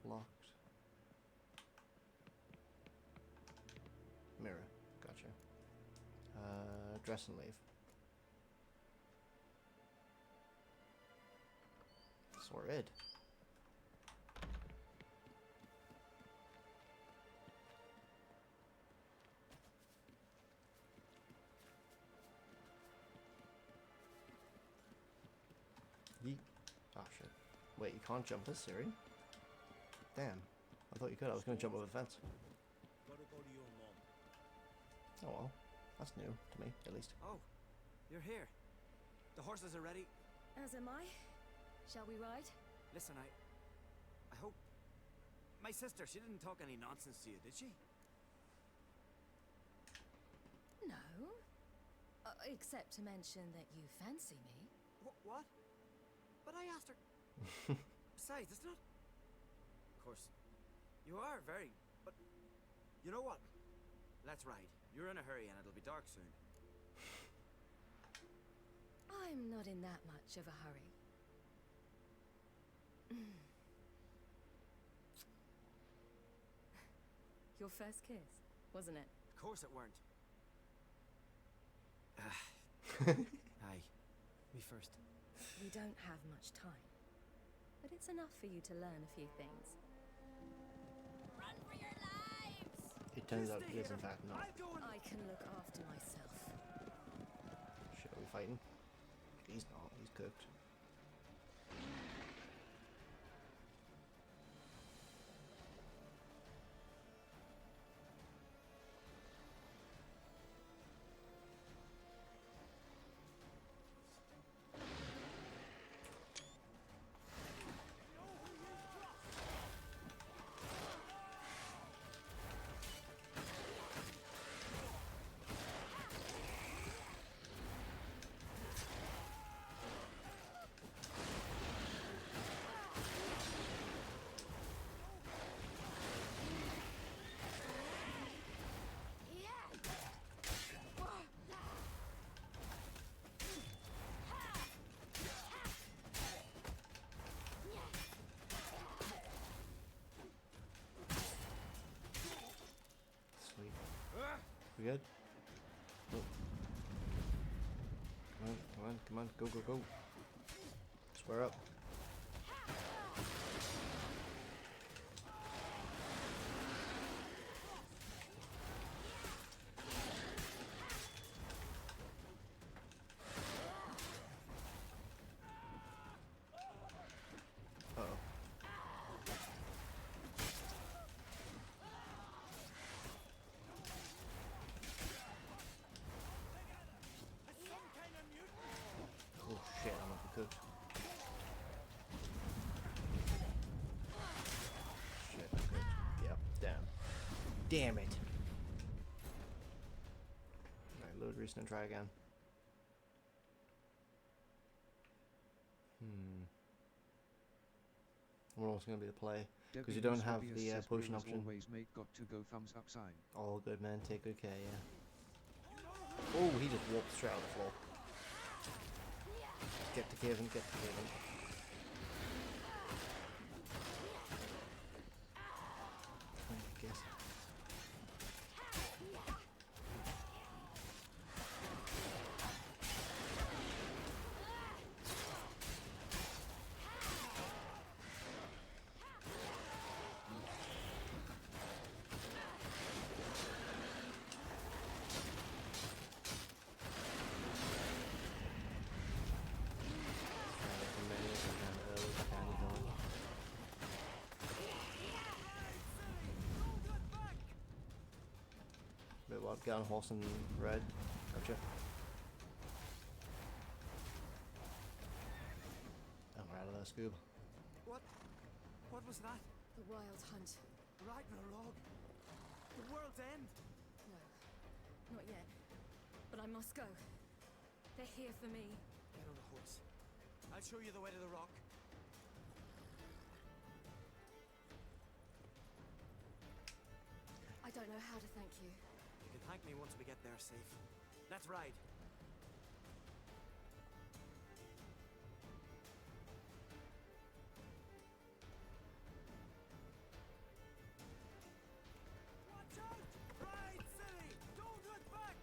Locked. Mirror. Gotcha. Dress and leave. Sorted. Yeet. Oh shit. Wait, you can't jump this, Siri? Damn. I thought you could. I was going to jump over the fence. Gotta go to your mom. Oh well. That's new to me, at least. Oh, you're here. The horses are ready. As am I. Shall we ride? Listen, I hope... My sister, she didn't talk any nonsense to you, did she? No. Except to mention that you fancy me. What? But I asked her... Besides, it's not... Of course, you are very... But, you know what? Let's ride. You're in a hurry and it'll be dark soon. I'm not in that much of a hurry. Your first kiss, wasn't it? Of course it weren't. Aye. Me first. We don't have much time. But it's enough for you to learn a few things. Run for your lives! turns out he is in fact not. I can look after myself. Shit, are we fighting? He's not, he's cooked. We good? Oh. Come on, come on, come on, go, go, go. Square up. Uh-oh. Oh shit, I'm gonna be cooked. Shit, I'm cooked. Yep, damn it. Alright, load recent and try again. What else gonna be the play? Because you don't have the potion option. Always made got to go thumbs up sign. All good, man. Take good care, yeah. Oh, he just walked straight out the floor. Get to Kevin, get to Kevin. I guess. Bit what? Get on a horse and red. Gotcha. And we're out of that scoop. What was that? The Wild Hunt. Ragnarok? The world's end? No, not yet. But I must go. They're here for me. Get on a horse. I'll show you the way to the rock. I don't know how to thank you. You can thank me once we get there safe. Let's ride. Watch out! Ride, silly! Don't look back!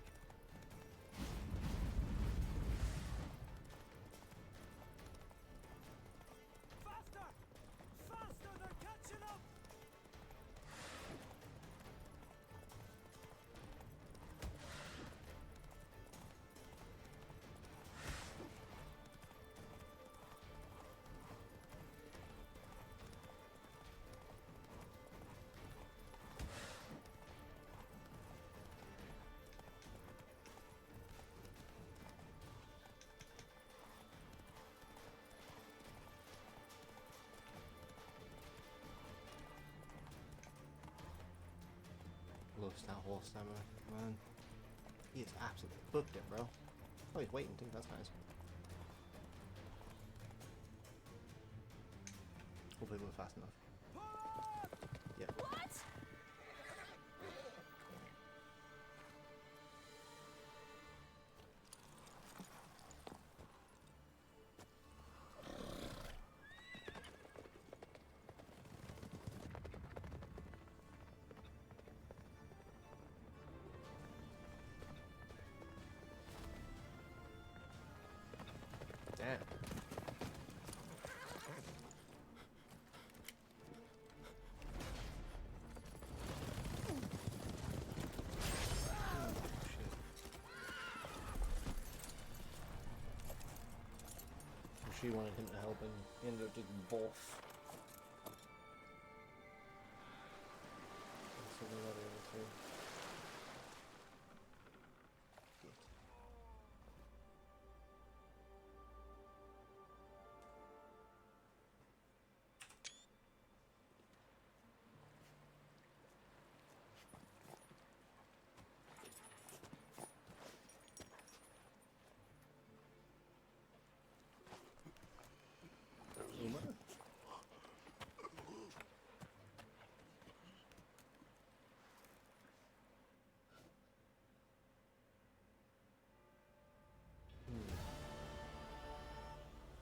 Faster! Faster! They're catching up! Loves that horse stamina, man. He is absolutely booked it, bro. Oh, he's waiting too, that's nice. Hopefully we're fast enough. Yeah. What? Damn. She wanted him to help and he ended up getting both. So they're not able to.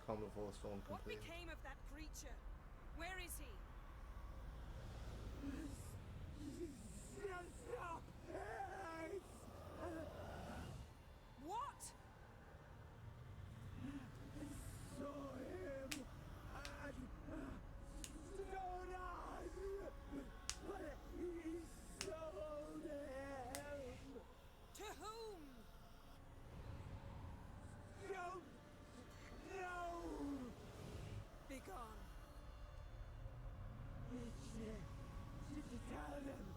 Calm before the storm What completely. became of that creature? Where is he? What? Saw him at Stonas, but he sold him. To whom? Don't know. Begone. Tell them.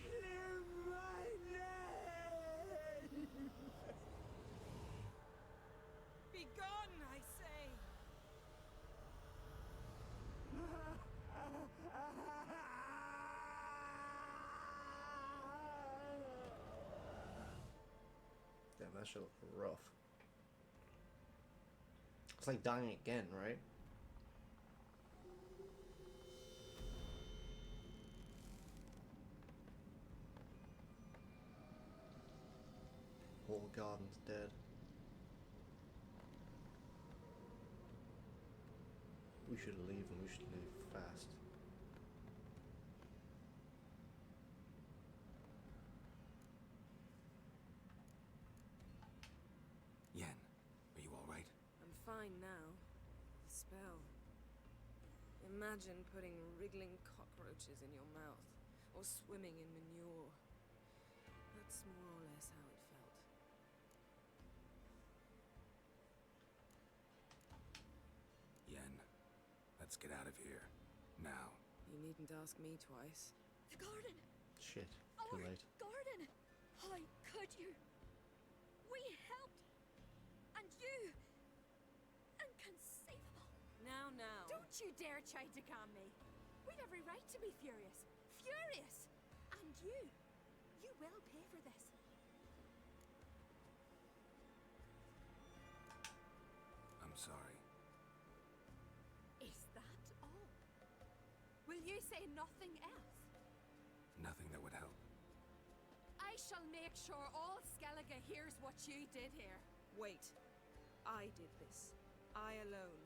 Clear my name. Begone, I say. Damn, that shit look rough. It's like dying again, right? Whole garden's dead. We should leave and we should leave fast. Yen, are you alright? I'm fine now. The spell. Imagine putting wriggling cockroaches in your mouth, or swimming in manure. That's more or less how it felt. Yen, let's get out of here. Now. You needn't ask me twice. The garden! Shit, Our too late. garden! How could you? We helped! And you! Inconceivable! Now. Don't you dare try to calm me! We'd every right to be furious! Furious! And you will pay for this. I'm sorry. Is that all? Will you say nothing else? Nothing that would help. I shall make sure all Skellige hears what you did here. Wait. I did this. I alone.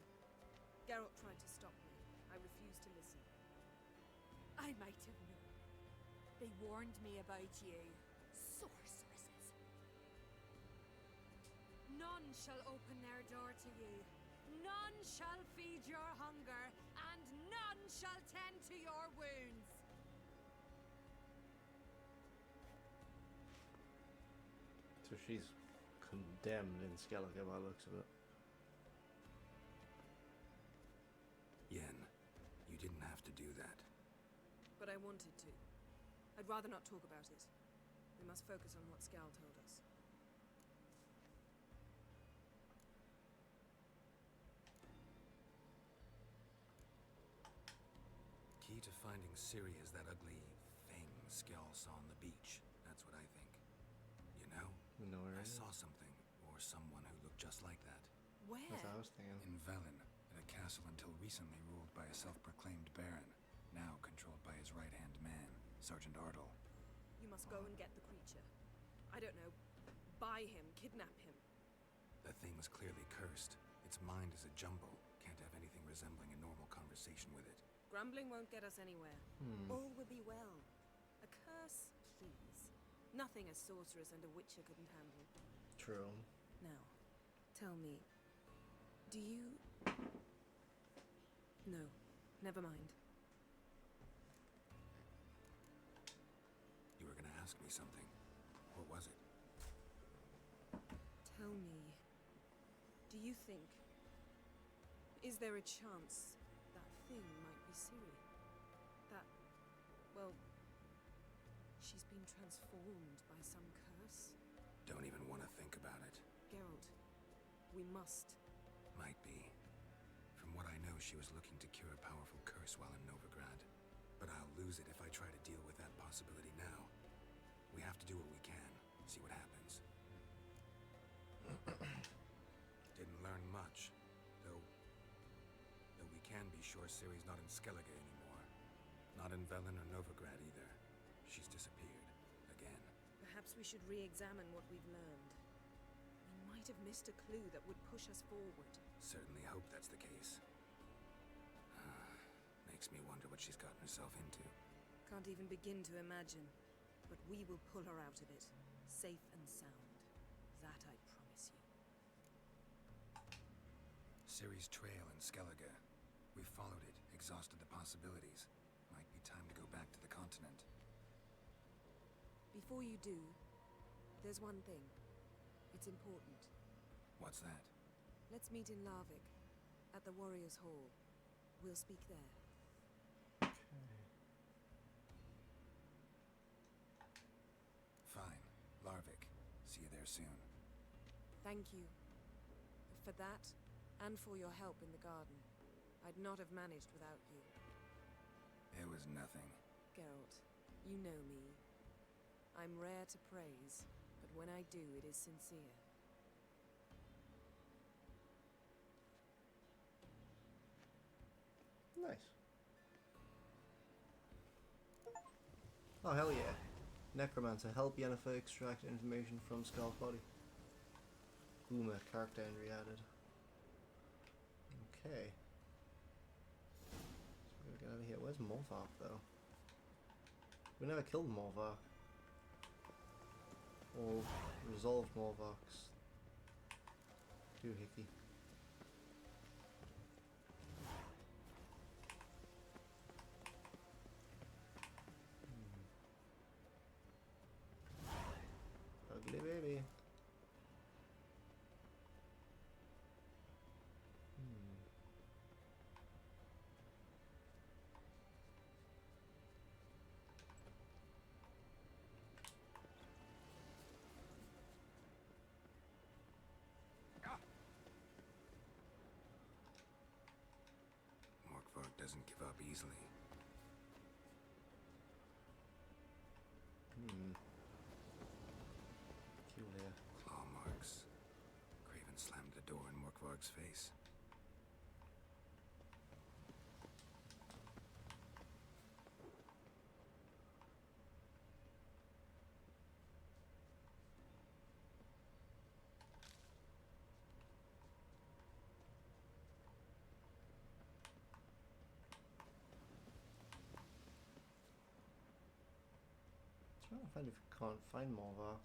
Geralt tried to stop me. I refused to listen. I might have known. They warned me about you. Sorceresses. None shall open their door to you. None shall feed your hunger, and none shall tend to your wounds. So she's condemned in Skellige by the looks of it. Yen, you didn't have to do that. But I wanted to. I'd rather not talk about it. We must focus on what Skal told us. Key to finding Ciri is that ugly thing Skell saw on the beach. That's what I think. You know? No, I saw something, or someone who looked just like that. Where? That's what I was thinking. In Velen, at a castle until recently ruled by a self-proclaimed baron, now controlled by his right-hand man, Sergeant Ardle. You must go and get the creature. I don't know. Buy him, kidnap him. The thing was clearly cursed. Its mind is a jumble. Can't have anything resembling a normal conversation with it. Grumbling won't get us anywhere. All will be well. A curse, please. Nothing a sorceress and a witcher couldn't handle. True. Now, tell me, do you... No, never mind. You were gonna ask me something. What was it? Tell me, do you think Is there a chance that thing might be Ciri? That, well, she's been transformed by some curse? Don't even want to think about it. Geralt, we must. Might be. From what I know, she was looking to cure a powerful curse while in Novigrad. But I'll lose it if I try to deal with that possibility now. We have to do what we can, see what happens. Didn't learn much, though we can be sure Ciri's not in Skellige anymore. Not in Velen or Novigrad either. She's disappeared. Again. Perhaps we should re-examine what we've learned. We might have missed a clue that would push us forward. Certainly hope that's the case. Makes me wonder what she's gotten herself into. Can't even begin to imagine. But we will pull her out of it, safe and sound. That I promise you. Ciri's trail in Skellige. We've followed it, exhausted the possibilities. Might be time to go back to the continent. Before you do, there's one thing. It's important. What's that? Let's meet in Larvik, at the Warriors' Hall. We'll speak there. Fine. Larvik. See you there soon. Thank you. For that, and for your help in the garden. I'd not have managed without you. It was nothing. Geralt, you know me. I'm rare to praise, but when I do, it is sincere. Nice. Oh, hell yeah. Necromancer, help Yennefer extract information from Skull's body. Uma, character entry added. Okay. So we're gonna get out of here. Where's Morvark, though? We never killed Morvark. Or resolved Morvark's doohickey. Ugly baby. Morkvark doesn't give up easily. Peculiar. Claw marks. Craven slammed the door in Morkvark's face. Trying to find if you can't find Morvark.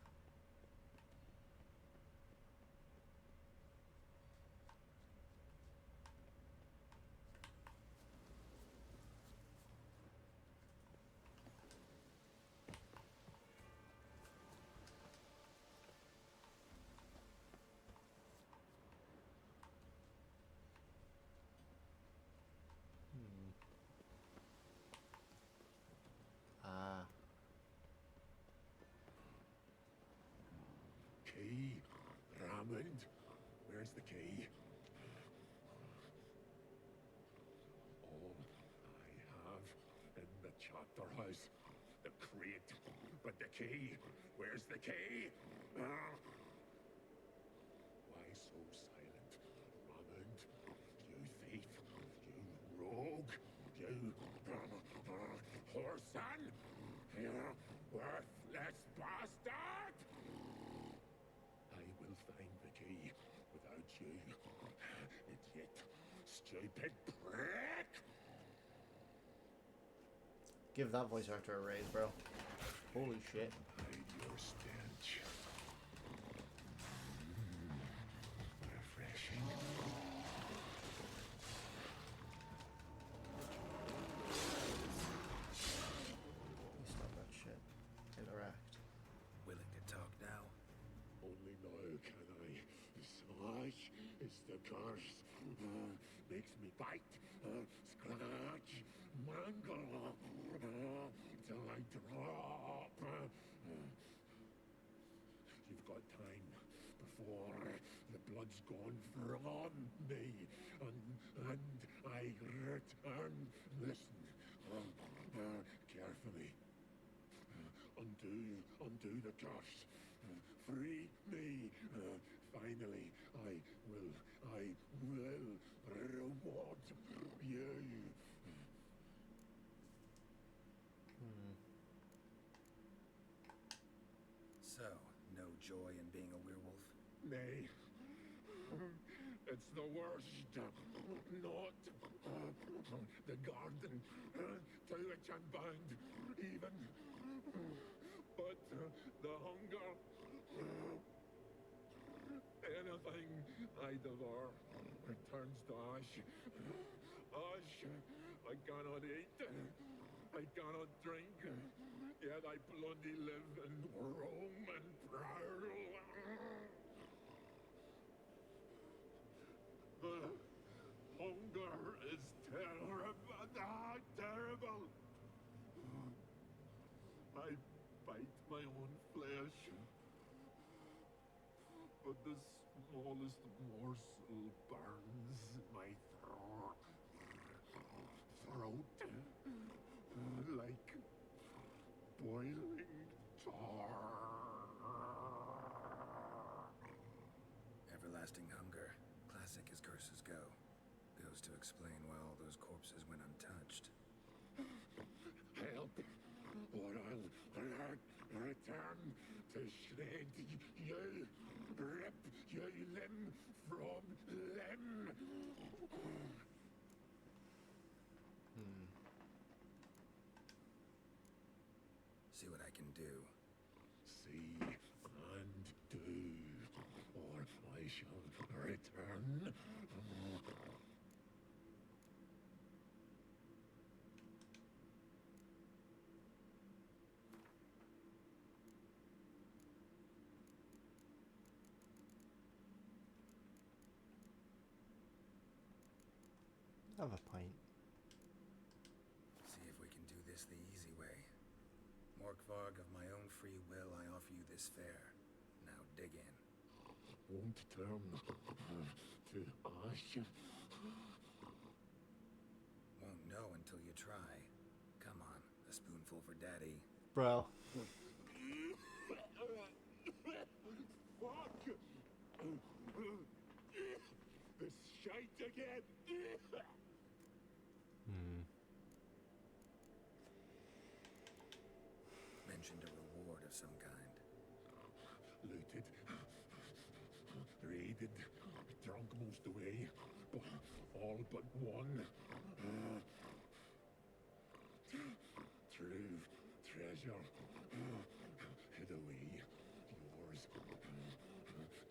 Ah. Key. Raymond. Where's the key? All I have in the chapter house. The crate. But the key. Where's the key? Why so silent, Raymond? You thief. You rogue. You whoreson. You worthless bastard! I will find the key without you, idiot, stupid prick! Give that voice actor a raise, bro. Holy shit. Hide your stench. Refreshing. Stop that shit. Interact. Willing to talk now? Only now can I. Slash is the curse. Makes me bite, scratch, mangle, till I drop. You've got time before the blood's gone from me, and I return. Listen, carefully. Undo the curse. Free me. Finally, I will reward you. So, no joy in being a werewolf? Nay. It's the worst. Not the garden to which I'm bound, even. But the hunger. Anything I devour returns to ash. Ash. I cannot eat. I cannot drink. Yet I bloody live and roam and prowl. The hunger is terrible. Terrible. I bite my own flesh, but the smallest morsel burns my throat like boiling tar. Everlasting hunger, classic as curses go. Goes to explain why all those corpses went untouched. Help, or I'll return to shred you, rip you limb from limb. See what I can do. See and do, or I shall return. Have a pint. See if we can do this the easy way. Morkvarg, of my own free will, I offer you this fare. Now dig in. Won't turn to ash. Won't know until you try. Come on, a spoonful for Daddy. Bro. Fuck! This shite again! Mentioned a reward of some kind. Looted, raided, drunk most away, all but one. True treasure, hid away, yours.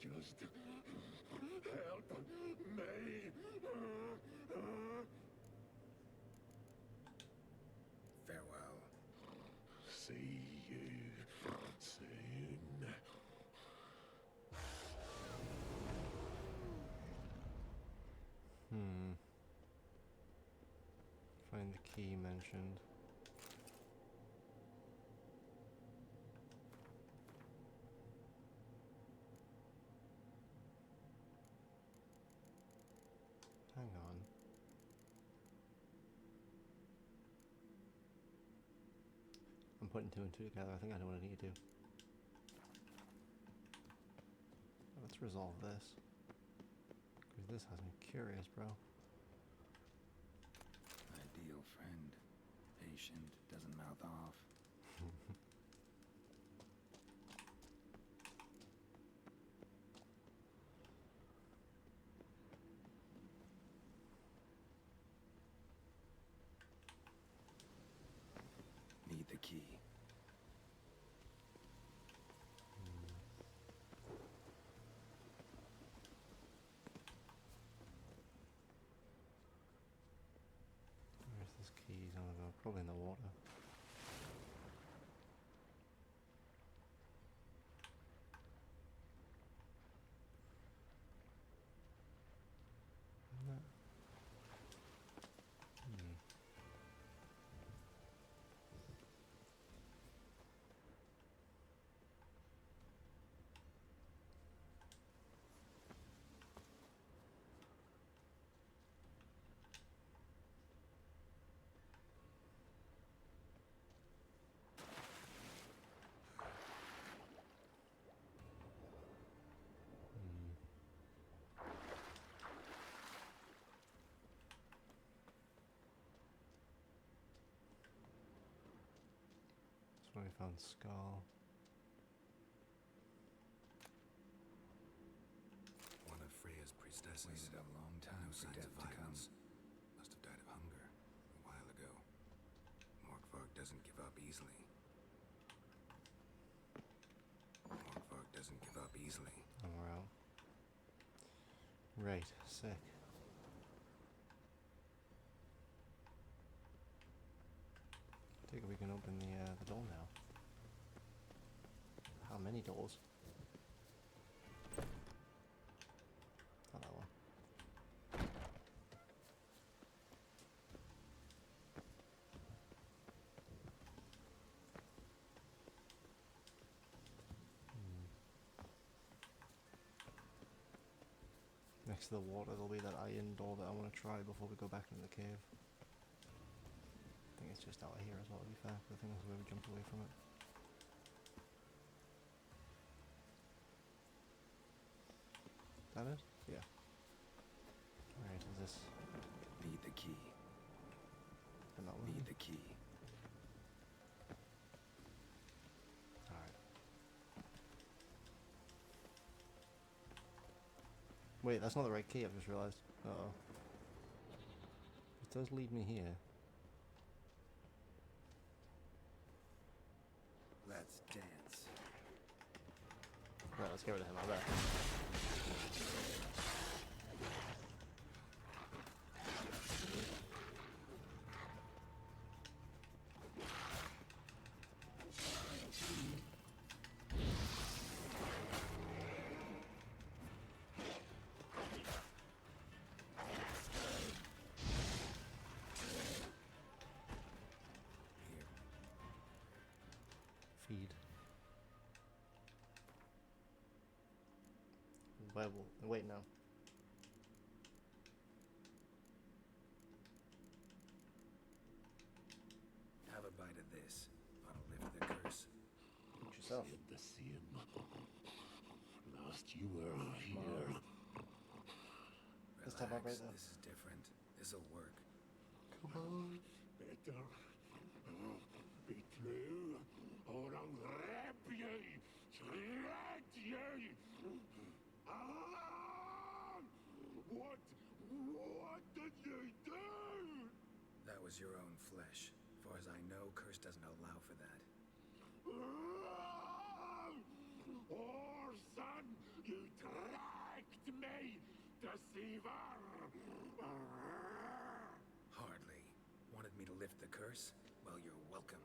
Just help me. Farewell. See you soon. Find the key mentioned. Hang on. I'm putting two and two together. I think I know what I need to do. Let's resolve this. Because this has me curious, bro. Ideal friend. Patient, doesn't mouth off. Need the key. Where's this key? Probably in the water. So we found Skull. One of Freya's priestesses. Waited a long time for death to come. Must have died of hunger a while ago. Morkvarg doesn't give up easily. Morkvarg doesn't give up easily. And we're out. Right, sick. I think we can open the door now. How many doors? Not that one. Next to the water there'll be that iron door that I want to try before we go back into the cave. I think it's just out of here as well, to be fair, but I think that's where we jumped away from it. Is that it? Yeah. Alright, is this... Be the key. But not Be the key. Alright. Wait, that's not the right key, I've just realised. Uh-oh. It does lead me here. Let's dance. Right, let's get rid of him, I bet. Feed. Wait, no. Have a bite of this. I'll lift the curse. Put yourself. The same. Last you were here. This time I'll Relax, break that. this is different. This'll work. Come on. Better. Be true. Or I'll rip ye. Shred ye. Ah! What did you do? That was your own flesh. Far as I know, curse doesn't allow for that. Orson, you tracked me, deceiver! Hardly. Wanted me to lift the curse? Well, you're welcome.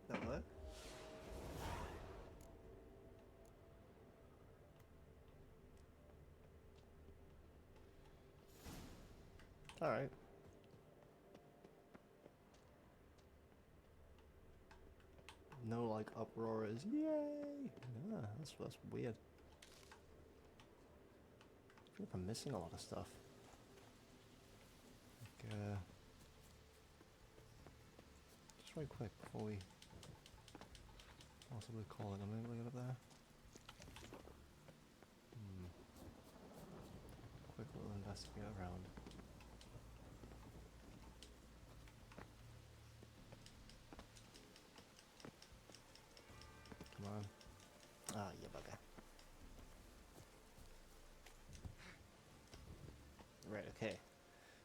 That work? Alright. No, like, uproars. Yay! Yeah, that's weird. I feel like I'm missing a lot of stuff. Like, just right quick before we possibly call it. Am I able to get up there? Quick little investigate around. Come on. Ah, you bugger. Right, okay.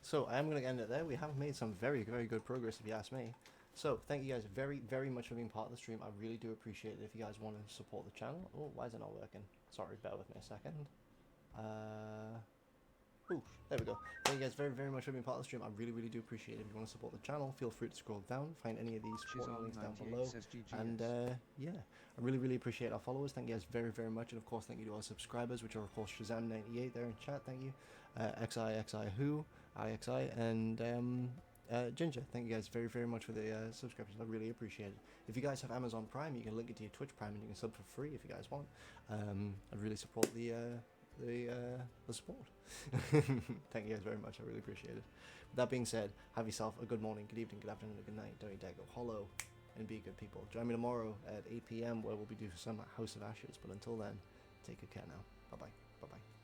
So, I am going to end it there. We have made some very, very good progress, if you ask me. So, thank you guys very, very much for being part of the stream. I really do appreciate it. If you guys want to support the channel... Oh, why is it not working? Sorry, bear with me a second. Ooh, there we go. Thank you guys very, very much for being part of the stream. I really, really do appreciate it. If you want to support the channel, feel free to scroll down, find any of these supporting links down below. And yeah, I really, really appreciate our followers. Thank you guys very, very much. And of course, thank you to our subscribers, which are of course Shazam98 there in chat. Thank you. XI Who, IXI, and Ginger. Thank you guys very, very much for the subscriptions. I really appreciate it. If you guys have Amazon Prime, you can link it to your Twitch Prime and you can sub for free if you guys want. I'd really support the support. Thank you guys very much. I really appreciate it. With that being said, have yourself a good morning, good evening, good afternoon, good night. Don't you dare go hollow, and be good people. Join me tomorrow at 8 p.m. where we'll be doing some House of Ashes. But until then, take good care now. Bye bye. Bye bye.